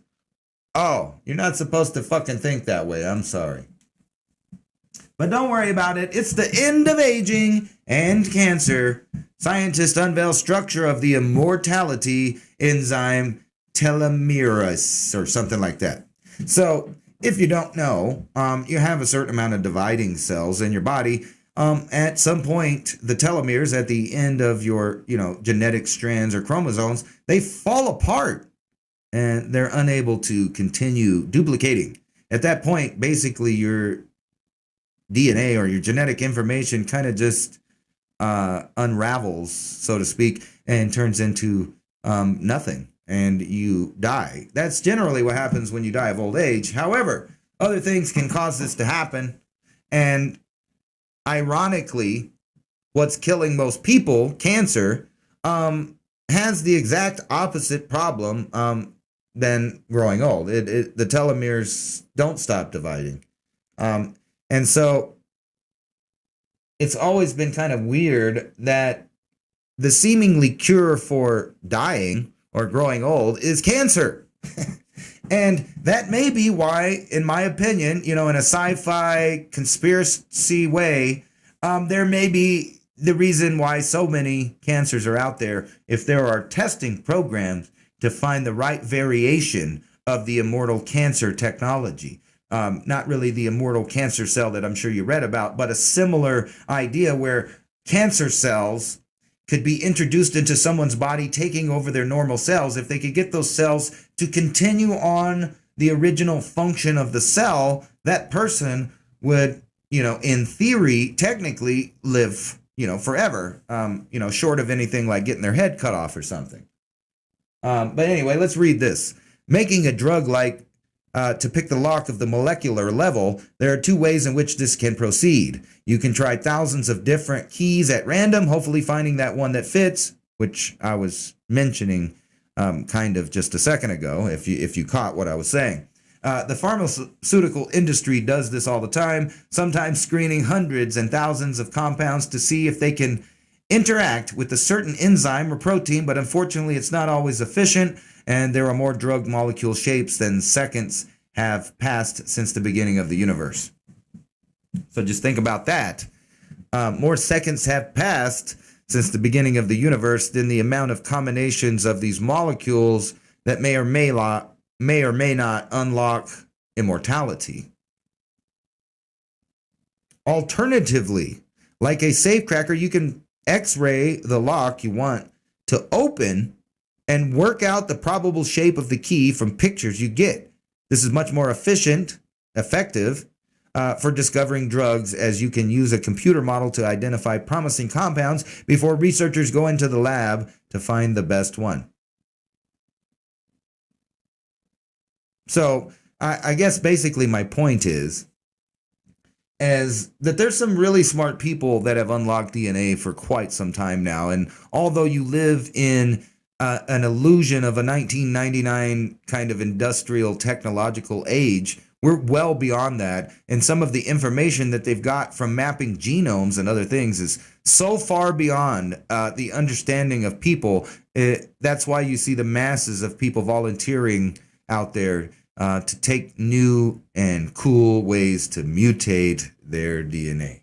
Oh, you're not supposed to fucking think that way. I'm sorry. But don't worry about it. It's the end of aging and cancer. Scientists unveil structure of the immortality enzyme telomerase or something like that. So if you don't know, you have a certain amount of dividing cells in your body. At some point, the telomeres at the end of your, genetic strands or chromosomes, they fall apart and they're unable to continue duplicating. At that point, basically your DNA or your genetic information kind of just unravels, so to speak, and turns into nothing, and you die. That's generally what happens when you die of old age. However, other things can cause this to happen, and ironically, what's killing most people, cancer, has the exact opposite problem than growing old. The telomeres don't stop dividing. And so it's always been kind of weird that the seemingly cure for dying or growing old is cancer. And that may be why, in my opinion, in a sci-fi conspiracy way, there may be the reason why so many cancers are out there, if there are testing programs to find the right variation of the immortal cancer technology. Not really the immortal cancer cell that I'm sure you read about, but a similar idea where cancer cells could be introduced into someone's body, taking over their normal cells. If they could get those cells to continue on the original function of the cell, that person would, in theory, technically live, forever, short of anything like getting their head cut off or something. But anyway, let's read this. Making a drug to pick the lock of the molecular level, there are two ways in which this can proceed. You can try thousands of different keys at random, hopefully finding that one that fits, which I was mentioning kind of just a second ago, if you caught what I was saying. The pharmaceutical industry does this all the time, sometimes screening hundreds and thousands of compounds to see if they can interact with a certain enzyme or protein, but unfortunately it's not always efficient, and there are more drug molecule shapes than seconds have passed since the beginning of the universe. So just think about that. More seconds have passed since the beginning of the universe than the amount of combinations of these molecules that may or may not unlock immortality. Alternatively, like a safecracker, you can X-ray the lock you want to open and work out the probable shape of the key from pictures you get. This is much more effective for discovering drugs, as you can use a computer model to identify promising compounds before researchers go into the lab to find the best one. So I guess basically my point is that there's some really smart people that have unlocked DNA for quite some time now. And although you live in an illusion of a 1999 kind of industrial technological age, we're well beyond that. And some of the information that they've got from mapping genomes and other things is so far beyond the understanding of people. That's why you see the masses of people volunteering out there to take new and cool ways to mutate their DNA.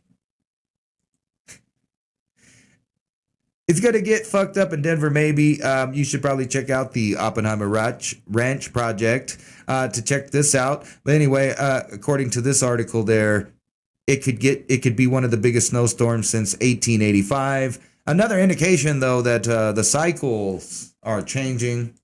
It's going to get fucked up in Denver, maybe. You should probably check out the Oppenheimer Ranch Project to check this out. But anyway, according to this article there, it could be one of the biggest snowstorms since 1885. Another indication, though, that the cycles are changing.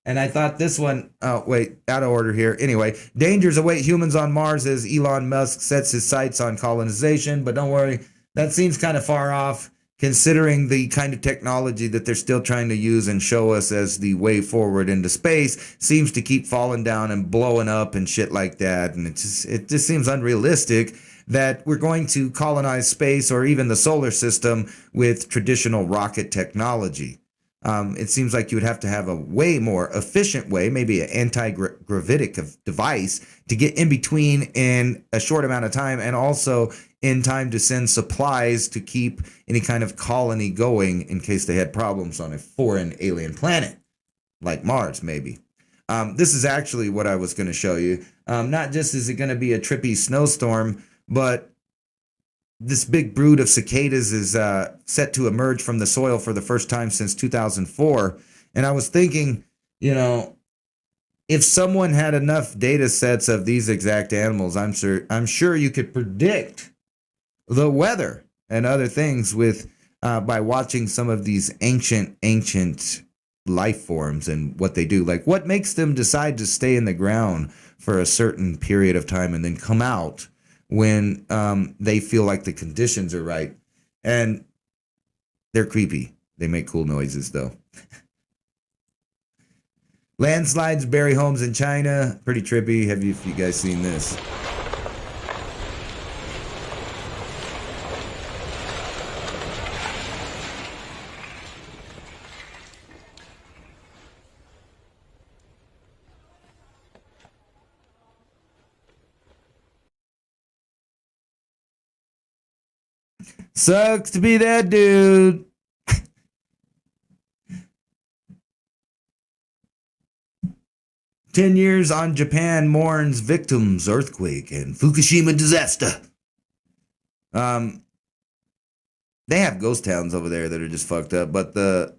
And I thought this one, out of order here. Anyway, dangers await humans on Mars as Elon Musk sets his sights on colonization. But don't worry, that seems kind of far off, considering the kind of technology that they're still trying to use and show us as the way forward into space seems to keep falling down and blowing up and shit like that. And it just seems unrealistic that we're going to colonize space or even the solar system with traditional rocket technology. It seems like you would have to have a way more efficient way, maybe an anti-gravitic device, to get in between in a short amount of time, and also in time to send supplies to keep any kind of colony going in case they had problems on a foreign alien planet, like Mars, maybe. This is actually what I was going to show you. Not just is it going to be a trippy snowstorm, but this big brood of cicadas is set to emerge from the soil for the first time since 2004. And I was thinking, if someone had enough data sets of these exact animals, I'm sure you could predict the weather and other things with by watching some of these ancient life forms and what they do. Like, what makes them decide to stay in the ground for a certain period of time and then come out when they feel like the conditions are right. And they're creepy. They make cool noises, though. Landslides bury homes in China. Pretty trippy. Have you guys seen this? Sucks to be that dude. 10 years on Japan mourns victims earthquake and Fukushima disaster. They have ghost towns over there that are just fucked up, but the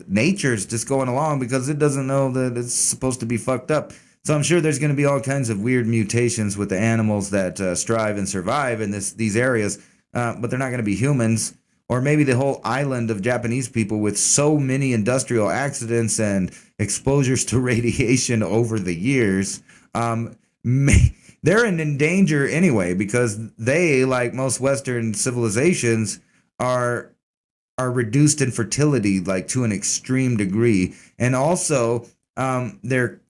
nature's just going along because it doesn't know that it's supposed to be fucked up. So I'm sure there's going to be all kinds of weird mutations with the animals that strive and survive in these areas, but they're not going to be humans. Or maybe the whole island of Japanese people with so many industrial accidents and exposures to radiation over the years, they're in danger anyway because they, like most Western civilizations, are reduced in fertility like to an extreme degree, and also their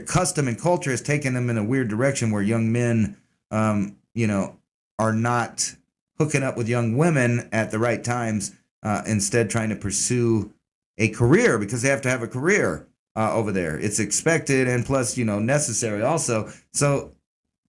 custom and culture has taken them in a weird direction where young men, are not hooking up with young women at the right times, instead trying to pursue a career because they have to have a career over there. It's expected and plus, necessary also. So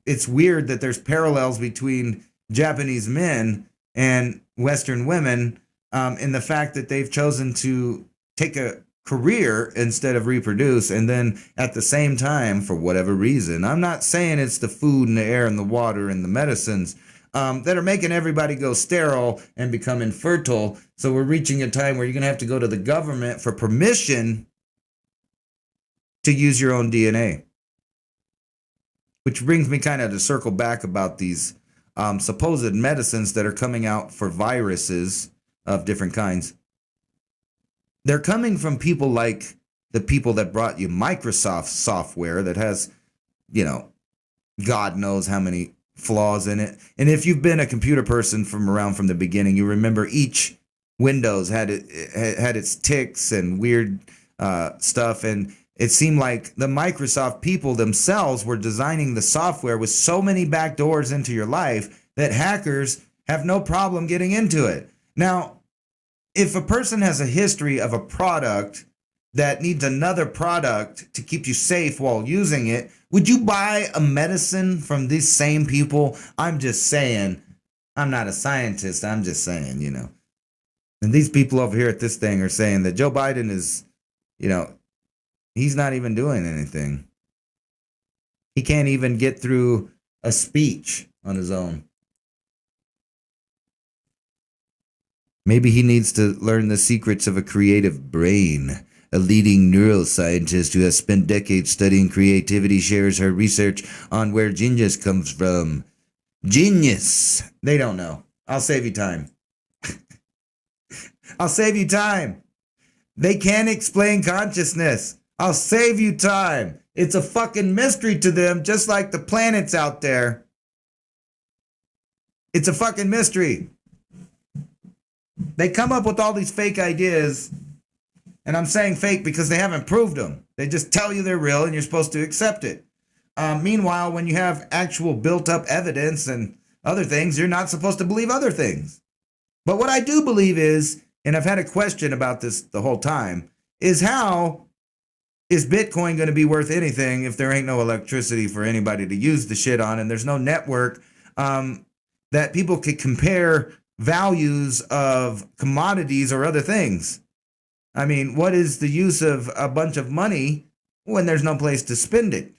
it's weird that there's parallels between Japanese men and Western women in the fact that they've chosen to take a career instead of reproduce. And then at the same time, for whatever reason, I'm not saying it's the food and the air and the water and the medicines that are making everybody go sterile and become infertile. So we're reaching a time where you're going to have to go to the government for permission to use your own DNA. Which brings me kind of to circle back about these supposed medicines that are coming out for viruses of different kinds. They're coming from people like the people that brought you Microsoft software that has, God knows how many flaws in it. And if you've been a computer person from the beginning, you remember each Windows had its ticks and weird stuff. And it seemed like the Microsoft people themselves were designing the software with so many back doors into your life that hackers have no problem getting into it. Now, if a person has a history of a product that needs another product to keep you safe while using it, would you buy a medicine from these same people? I'm just saying. I'm not a scientist. I'm just saying, And these people over here at this thing are saying that Joe Biden is, he's not even doing anything. He can't even get through a speech on his own. Maybe he needs to learn the secrets of a creative brain. A leading neuroscientist who has spent decades studying creativity shares her research on where genius comes from. Genius! They don't know. I'll save you time. I'll save you time. They can't explain consciousness. I'll save you time. It's a fucking mystery to them, just like the planets out there. It's a fucking mystery. They come up with all these fake ideas. And I'm saying fake because they haven't proved them. They just tell you they're real and you're supposed to accept it. Meanwhile, when you have actual built up evidence and other things, you're not supposed to believe other things. But what I do believe is, and I've had a question about this the whole time, is how is Bitcoin going to be worth anything if there ain't no electricity for anybody to use the shit on and there's no network that people could compare values of commodities or other things? I mean, what is the use of a bunch of money when there's no place to spend it?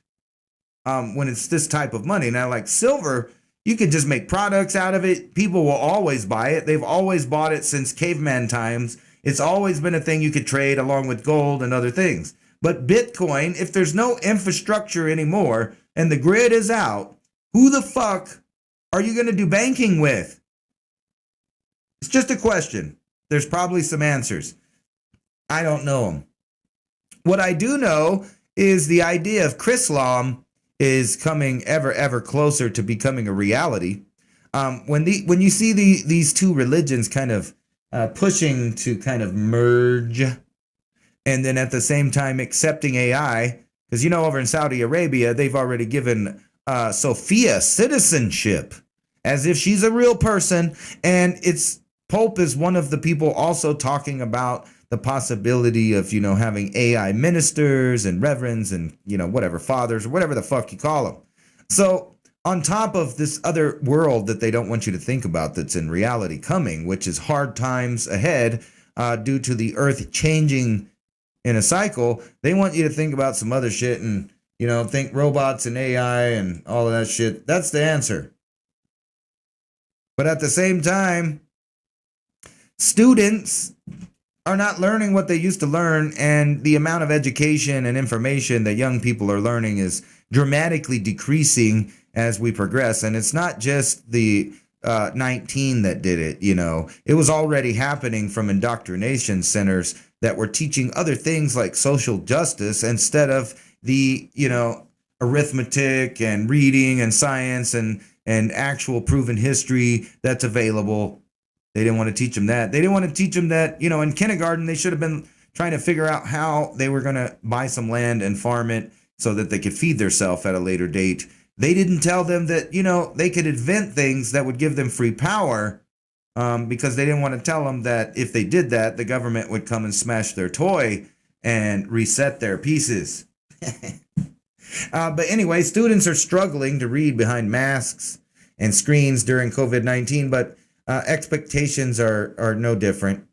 When it's this type of money. Now, like silver, you could just make products out of it. People will always buy it. They've always bought it since caveman times. It's always been a thing you could trade along with gold and other things. But Bitcoin, if there's no infrastructure anymore and the grid is out, who the fuck are you going to do banking with? It's just a question. There's probably some answers. I don't know them. What I do know is the idea of Chrislam is coming ever closer to becoming a reality. When you see these two religions kind of pushing to kind of merge, and then at the same time accepting AI, because over in Saudi Arabia they've already given Sophia citizenship as if she's a real person, and Pope is one of the people also talking about the possibility of, having AI ministers and reverends and, whatever, fathers or whatever the fuck you call them. So on top of this other world that they don't want you to think about that's in reality coming, which is hard times ahead due to the earth changing in a cycle. They want you to think about some other shit and, think robots and AI and all of that shit. That's the answer. But at the same time, students are not learning what they used to learn, and the amount of education and information that young people are learning is dramatically decreasing as we progress. And it's not just the 19 that did it, it was already happening from indoctrination centers that were teaching other things like social justice instead of the, arithmetic and reading and science and actual proven history that's available. They didn't want to teach them that. They didn't want to teach them that, in kindergarten, they should have been trying to figure out how they were going to buy some land and farm it so that they could feed themselves at a later date. They didn't tell them that, they could invent things that would give them free power because they didn't want to tell them that if they did that, the government would come and smash their toy and reset their pieces. But anyway, students are struggling to read behind masks and screens during COVID-19, but expectations are no different.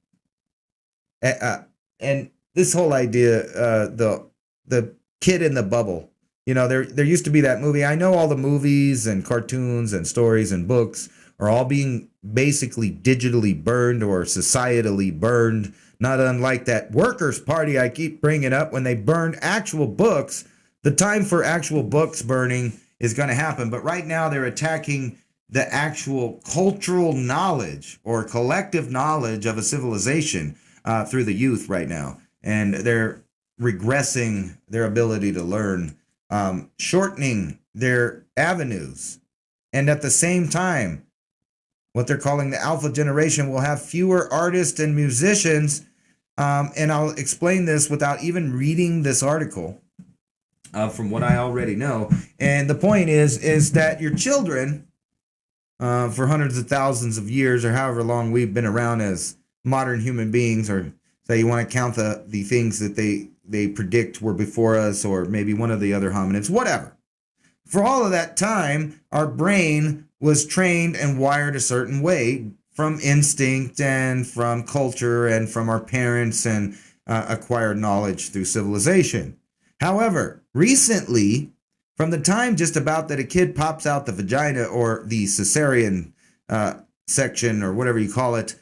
And this whole idea, the kid in the bubble, there used to be that movie. I know all the movies and cartoons and stories and books are all being basically digitally burned or societally burned, not unlike that Workers' Party I keep bringing up when they burned actual books. The time for actual books burning is going to happen, but right now they're attacking the actual cultural knowledge or collective knowledge of a civilization through the youth right now. And they're regressing their ability to learn, shortening their avenues. And at the same time, what they're calling the alpha generation will have fewer artists and musicians. And I'll explain this without even reading this article from what I already know. And the point is that your children, for hundreds of thousands of years or however long we've been around as modern human beings, or say you want to count the things that they predict were before us, or maybe one of the other hominids, whatever. For all of that time, our brain was trained and wired a certain way from instinct and from culture and from our parents and acquired knowledge through civilization. However, recently, from the time just about that a kid pops out the vagina or the cesarean section or whatever you call it,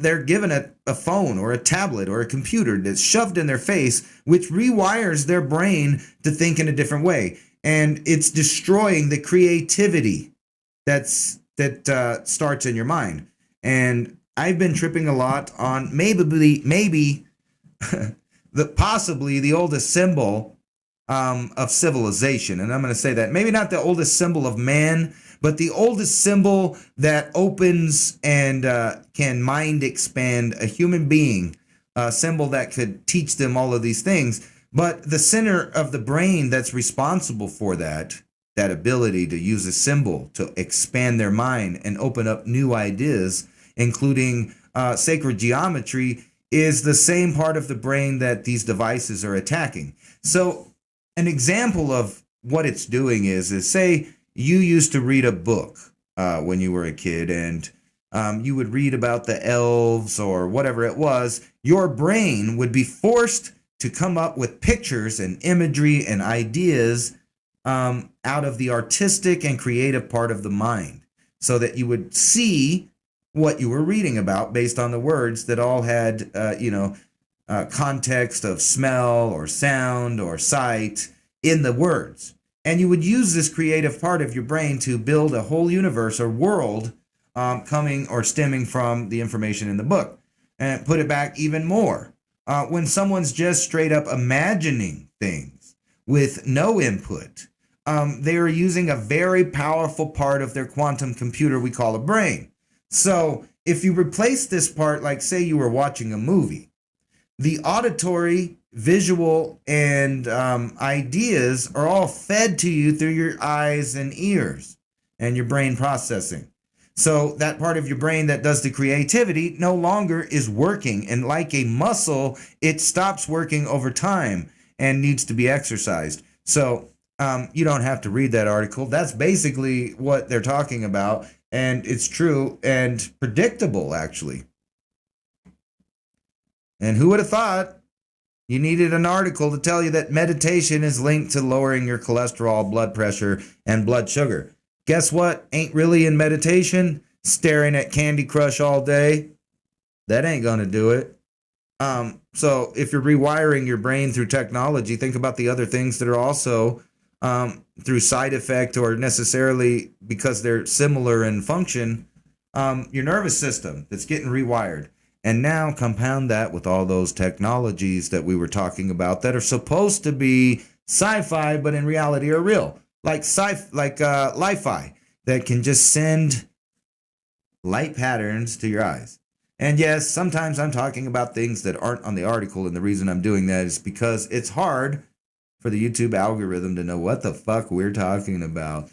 they're given a phone or a tablet or a computer that's shoved in their face, which rewires their brain to think in a different way. And it's destroying the creativity that starts in your mind. And I've been tripping a lot on maybe possibly the oldest symbol of civilization. And I'm going to say that maybe not the oldest symbol of man, but the oldest symbol that opens and can mind expand a human being, a symbol that could teach them all of these things. But the center of the brain that's responsible for that ability to use a symbol to expand their mind and open up new ideas, including sacred geometry, is the same part of the brain that these devices are attacking. So an example of what it's doing is say you used to read a book when you were a kid, and you would read about the elves or whatever it was. Your brain would be forced to come up with pictures and imagery and ideas out of the artistic and creative part of the mind, so that you would see what you were reading about based on the words that all had, context of smell or sound or sight in the words. And you would use this creative part of your brain to build a whole universe or world coming or stemming from the information in the book. And put it back even more. When someone's just straight up imagining things with no input, they are using a very powerful part of their quantum computer we call a brain. So if you replace this part, like say you were watching a movie, the auditory, visual, and ideas are all fed to you through your eyes and ears and your brain processing. So that part of your brain that does the creativity no longer is working. And like a muscle, it stops working over time and needs to be exercised. So You don't have to read that article. That's basically what they're talking about. And it's true and predictable, actually. And who would have thought you needed an article to tell you that meditation is linked to lowering your cholesterol, blood pressure, and blood sugar? Guess what? Ain't really in meditation? Staring at Candy Crush all day? That ain't going to do it. So if you're rewiring your brain through technology, think about the other things that are also through side effect or necessarily because they're similar in function, your nervous system that's getting rewired. And now compound that with all those technologies that we were talking about that are supposed to be sci-fi, but in reality are real, like Li-Fi that can just send light patterns to your eyes. And yes, sometimes I'm talking about things that aren't on the article, and the reason I'm doing that is because it's hard for the YouTube algorithm to know what the fuck we're talking about.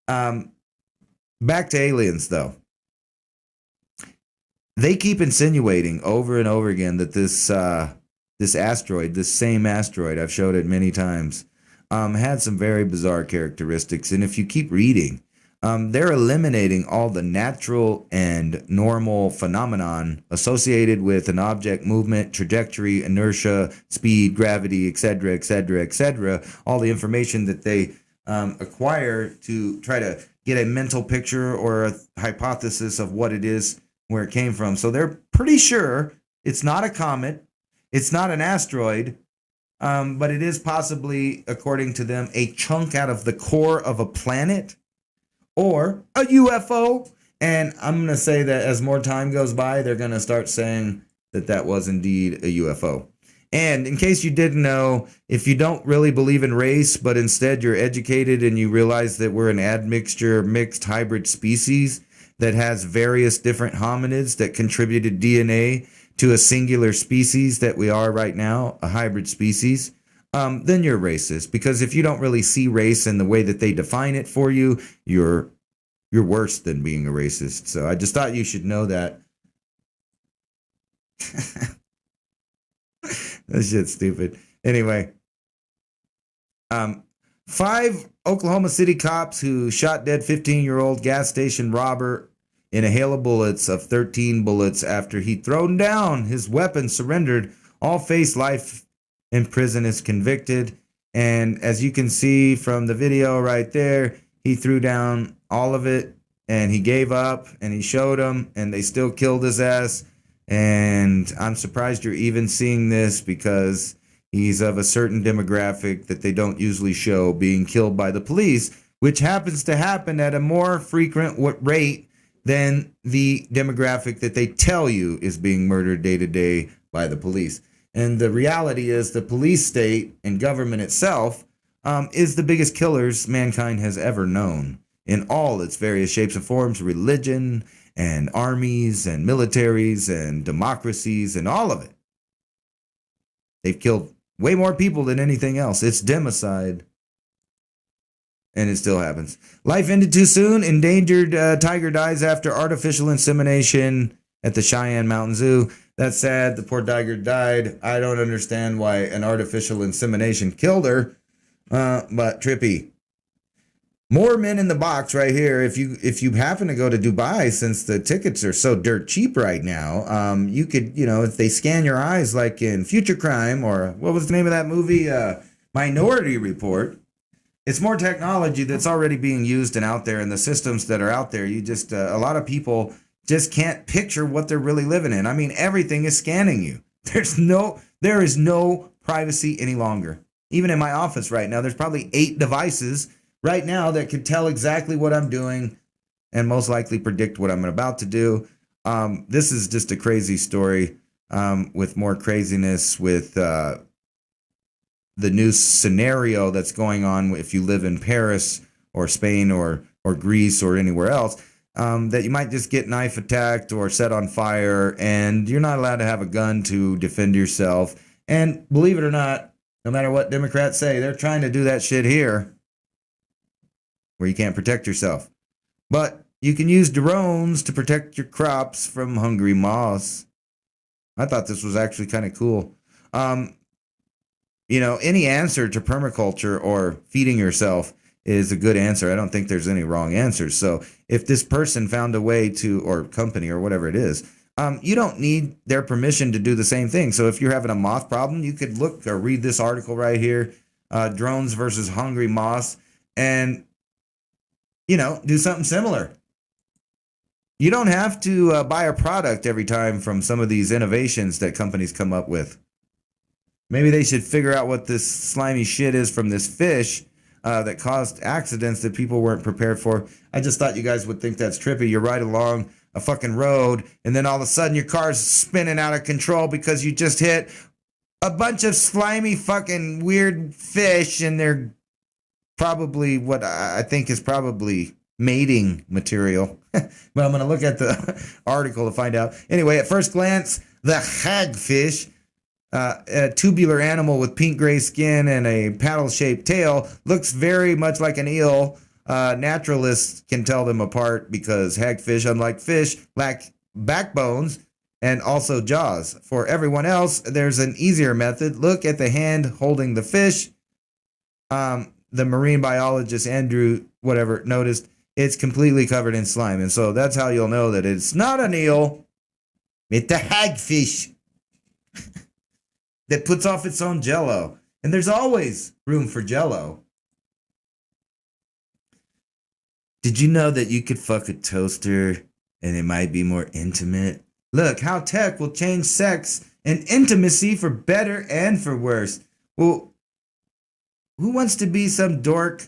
Back to aliens, though. They keep insinuating over and over again that this asteroid, this same asteroid, I've showed it many times, had some very bizarre characteristics. And if you keep reading, they're eliminating all the natural and normal phenomenon associated with an object movement, trajectory, inertia, speed, gravity, etc., etc., etc. All the information that they acquire to try to get a mental picture or a hypothesis of what it is, where it came from. So they're pretty sure it's not a comet, it's not an asteroid, but it is possibly, according to them, a chunk out of the core of a planet or a UFO. And I'm going to say that as more time goes by, they're going to start saying that that was indeed a UFO. And in case you didn't know, if you don't really believe in race, but instead you're educated and you realize that we're an admixture, mixed hybrid species that has various different hominids that contributed DNA to a singular species that we are right now, a hybrid species, then you're racist. Because if you don't really see race in the way that they define it for you, you're worse than being a racist. So I just thought you should know that. That shit's stupid. Anyway, 5 Oklahoma City cops who shot dead 15-year-old gas station robber in a hail of bullets of 13 bullets after he'd thrown down his weapon surrendered. All face life in prison as convicted. And as you can see from the video right there, he threw down all of it and he gave up and he showed them and they still killed his ass. And I'm surprised you're even seeing this because he's of a certain demographic that they don't usually show being killed by the police, which happens to happen at a more frequent rate than the demographic that they tell you is being murdered day to day by the police. And the reality is the police state and government itself is the biggest killers mankind has ever known in all its various shapes and forms, religion and armies and militaries and democracies and all of it. They've killed way more people than anything else. It's democide. And it still happens. Life ended too soon. Endangered tiger dies after artificial insemination at the Cheyenne Mountain Zoo. That's sad. The poor tiger died. I don't understand why an artificial insemination killed her. But trippy. More men in the box right here. If you happen to go to Dubai, since the tickets are so dirt cheap right now, you could, if they scan your eyes like in Future Crime or what was the name of that movie? Minority Report. It's more technology that's already being used and out there, and the systems that are out there. You just a lot of people just can't picture what they're really living in. I mean, everything is scanning you. There is no privacy any longer. Even in my office right now, there's probably 8 devices right now that could tell exactly what I'm doing and most likely predict what I'm about to do. This is just a crazy story with more craziness with the new scenario that's going on if you live in Paris or Spain or Greece or anywhere else, that you might just get knife attacked or set on fire, and you're not allowed to have a gun to defend yourself. And believe it or not, no matter what Democrats say, they're trying to do that shit here where you can't protect yourself. But you can use drones to protect your crops from hungry moths. I thought this was actually kind of cool. any answer to permaculture or feeding yourself is a good answer. I don't think there's any wrong answers. So if this person found a way to, or company or whatever it is, you don't need their permission to do the same thing. So if you're having a moth problem, you could look or read this article right here, drones versus hungry moths, and, do something similar. You don't have to buy a product every time from some of these innovations that companies come up with. Maybe they should figure out what this slimy shit is from this fish that caused accidents that people weren't prepared for. I just thought you guys would think that's trippy. You're right along a fucking road, and then all of a sudden your car's spinning out of control because you just hit a bunch of slimy fucking weird fish, and they're probably what I think is probably mating material. But I'm going to look at the article to find out. Anyway, at first glance, the hagfish, a tubular animal with pink-gray skin and a paddle-shaped tail, looks very much like an eel. Naturalists can tell them apart because hagfish, unlike fish, lack backbones and also jaws. For everyone else, there's an easier method. Look at the hand holding the fish. The marine biologist Andrew whatever noticed it's completely covered in slime, and so that's how you'll know that it's not an eel. It's a hagfish that puts off its own jello, and there's always room for jello. Did you know that you could fuck a toaster and it might be more intimate? Look how tech will change sex and intimacy for better and for worse. Well, who wants to be some dork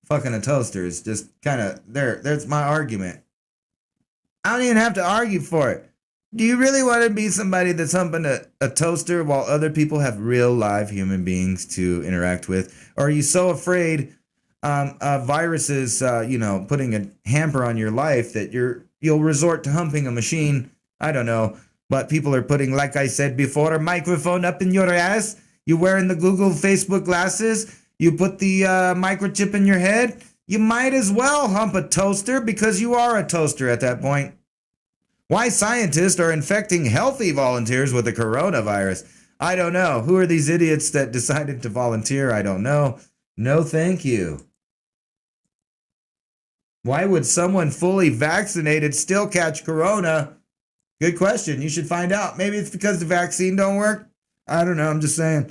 fucking a toaster? It's just kind of there's my argument. I don't even have to argue for it. Do you really want to be somebody that's humping a toaster while other people have real live human beings to interact with? Or are you so afraid of viruses, putting a hamper on your life that you'll resort to humping a machine? I don't know. But people are putting, like I said before, a microphone up in your ass. You wearing the Google Facebook glasses. You put the microchip in your head. You might as well hump a toaster because you are a toaster at that point. Why scientists are infecting healthy volunteers with the coronavirus? I don't know. Who are these idiots that decided to volunteer? I don't know. No, thank you. Why would someone fully vaccinated still catch corona? Good question. You should find out. Maybe it's because the vaccine don't work. I don't know. I'm just saying.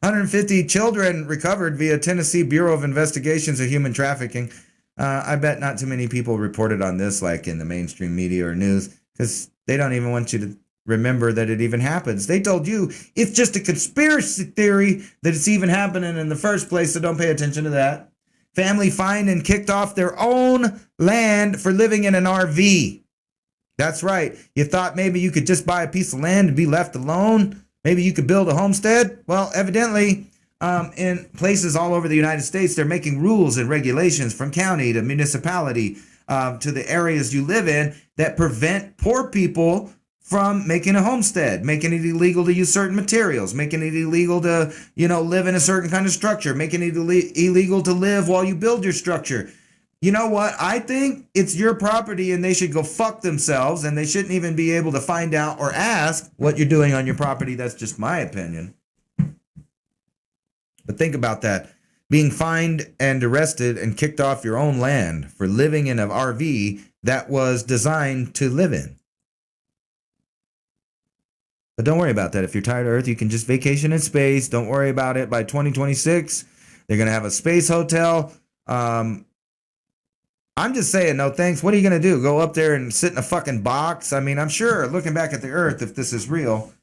150 children recovered via Tennessee Bureau of Investigations of Human Trafficking. I bet not too many people reported on this, like in the mainstream media or news, because they don't even want you to remember that it even happens. They told you it's just a conspiracy theory that it's even happening in the first place, so don't pay attention to that. Family fined and kicked off their own land for living in an RV. That's right. You thought maybe you could just buy a piece of land and be left alone? Maybe you could build a homestead? Well, evidently, in places all over the United States, they're making rules and regulations from county to municipality to the areas you live in that prevent poor people from making a homestead, making it illegal to use certain materials, making it illegal to, live in a certain kind of structure, making it illegal to live while you build your structure. You know what? I think it's your property and they should go fuck themselves, and they shouldn't even be able to find out or ask what you're doing on your property. That's just my opinion. But think about that. Being fined and arrested and kicked off your own land for living in an RV that was designed to live in. But don't worry about that. If you're tired of Earth, you can just vacation in space. Don't worry about it. By 2026, they're going to have a space hotel. I'm just saying, no thanks. What are you going to do? Go up there and sit in a fucking box? I mean, I'm sure looking back at the Earth, if this is real,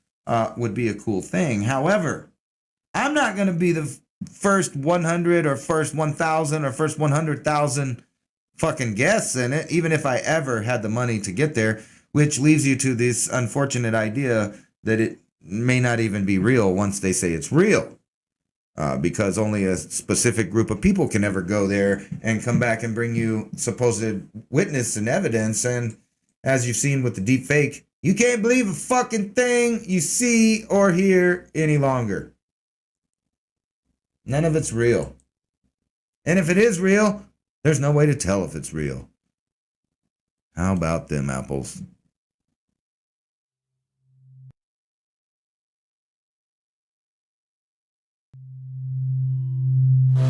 would be a cool thing. However, I'm not going to be the first 100 or first 1,000 or first 100,000 fucking guests in it, even if I ever had the money to get there, which leaves you to this unfortunate idea that it may not even be real once they say it's real. Because only a specific group of people can ever go there and come back and bring you supposed witness and evidence. And as you've seen with the deep fake, you can't believe a fucking thing you see or hear any longer. None of it's real. And if it is real, there's no way to tell if it's real. How about them apples? Well,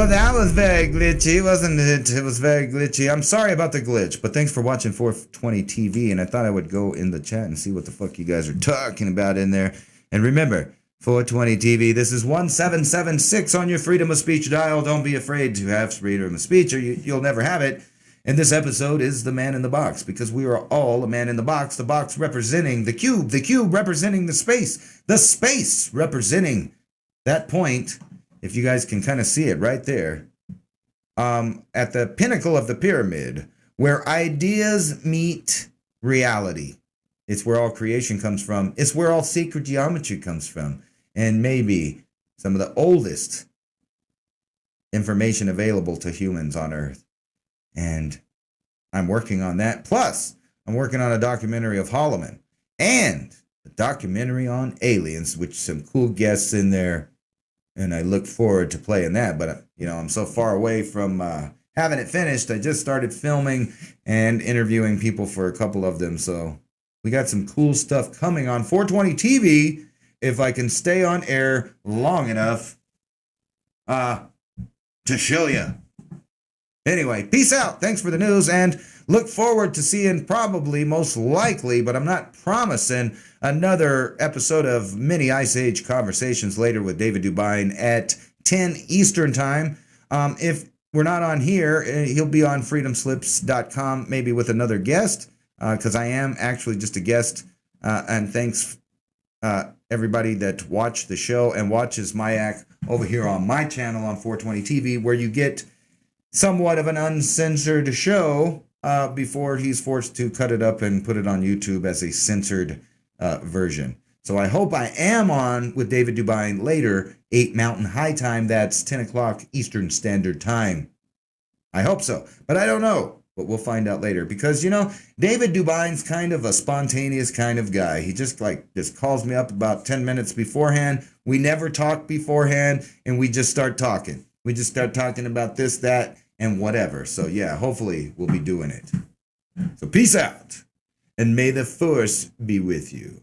that was very glitchy, wasn't it? It was very glitchy. I'm sorry about the glitch, but thanks for watching 420 TV, and I thought I would go in the chat and see what the fuck you guys are talking about in there. And remember, 420 TV, this is 1776 on your freedom of speech dial. Don't be afraid to have freedom of speech, or you'll never have it. And this episode is the man in the box, because we are all a man in the box representing the cube representing the space representing that point. If you guys can kind of see it right there, at the pinnacle of the pyramid, where ideas meet reality. It's where all creation comes from. It's where all sacred geometry comes from. And maybe some of the oldest information available to humans on Earth. And I'm working on that. Plus, I'm working on a documentary of Holloman. And a documentary on aliens, which some cool guests in there. And I look forward to playing that. But, I'm so far away from having it finished. I just started filming and interviewing people for a couple of them. So we got some cool stuff coming on 420 TV if I can stay on air long enough to show you. Anyway, peace out. Thanks for the news, and look forward to seeing, probably, most likely, but I'm not promising, another episode of Mini Ice Age Conversations later with David Dubine at 10 Eastern Time. If we're not on here, he'll be on freedomslips.com, maybe with another guest, because I am actually just a guest. And thanks, everybody that watched the show and watches Mayak over here on my channel on 420 TV, where you get somewhat of an uncensored show before he's forced to cut it up and put it on YouTube as a censored version. So I hope I am on with David Dubine later, 8 Mountain High Time. That's 10 o'clock Eastern Standard Time. I hope so, but I don't know. But we'll find out later, because, David Dubine's kind of a spontaneous kind of guy. He just calls me up about 10 minutes beforehand. We never talk beforehand, and we just start talking. We just start talking about this, that, and whatever. So yeah, hopefully we'll be doing it. So peace out, and may the force be with you.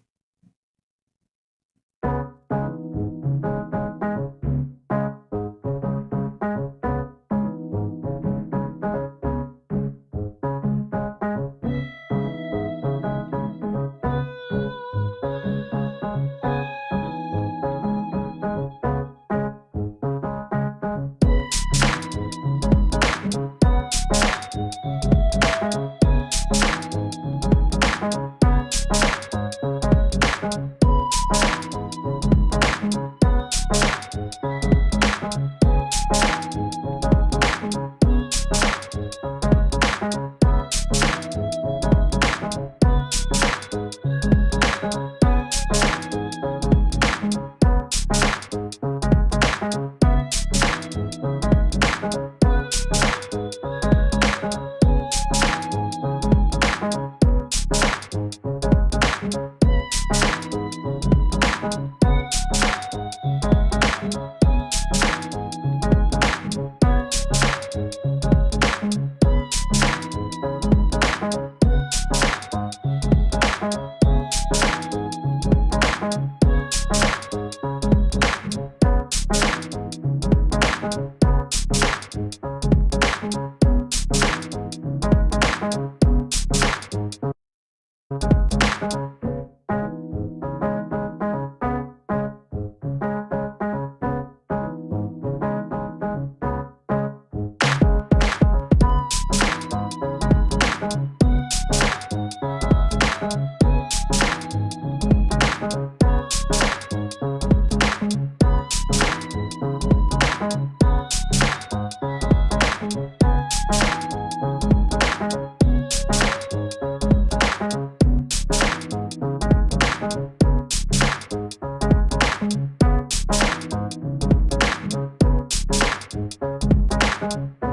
Thank you.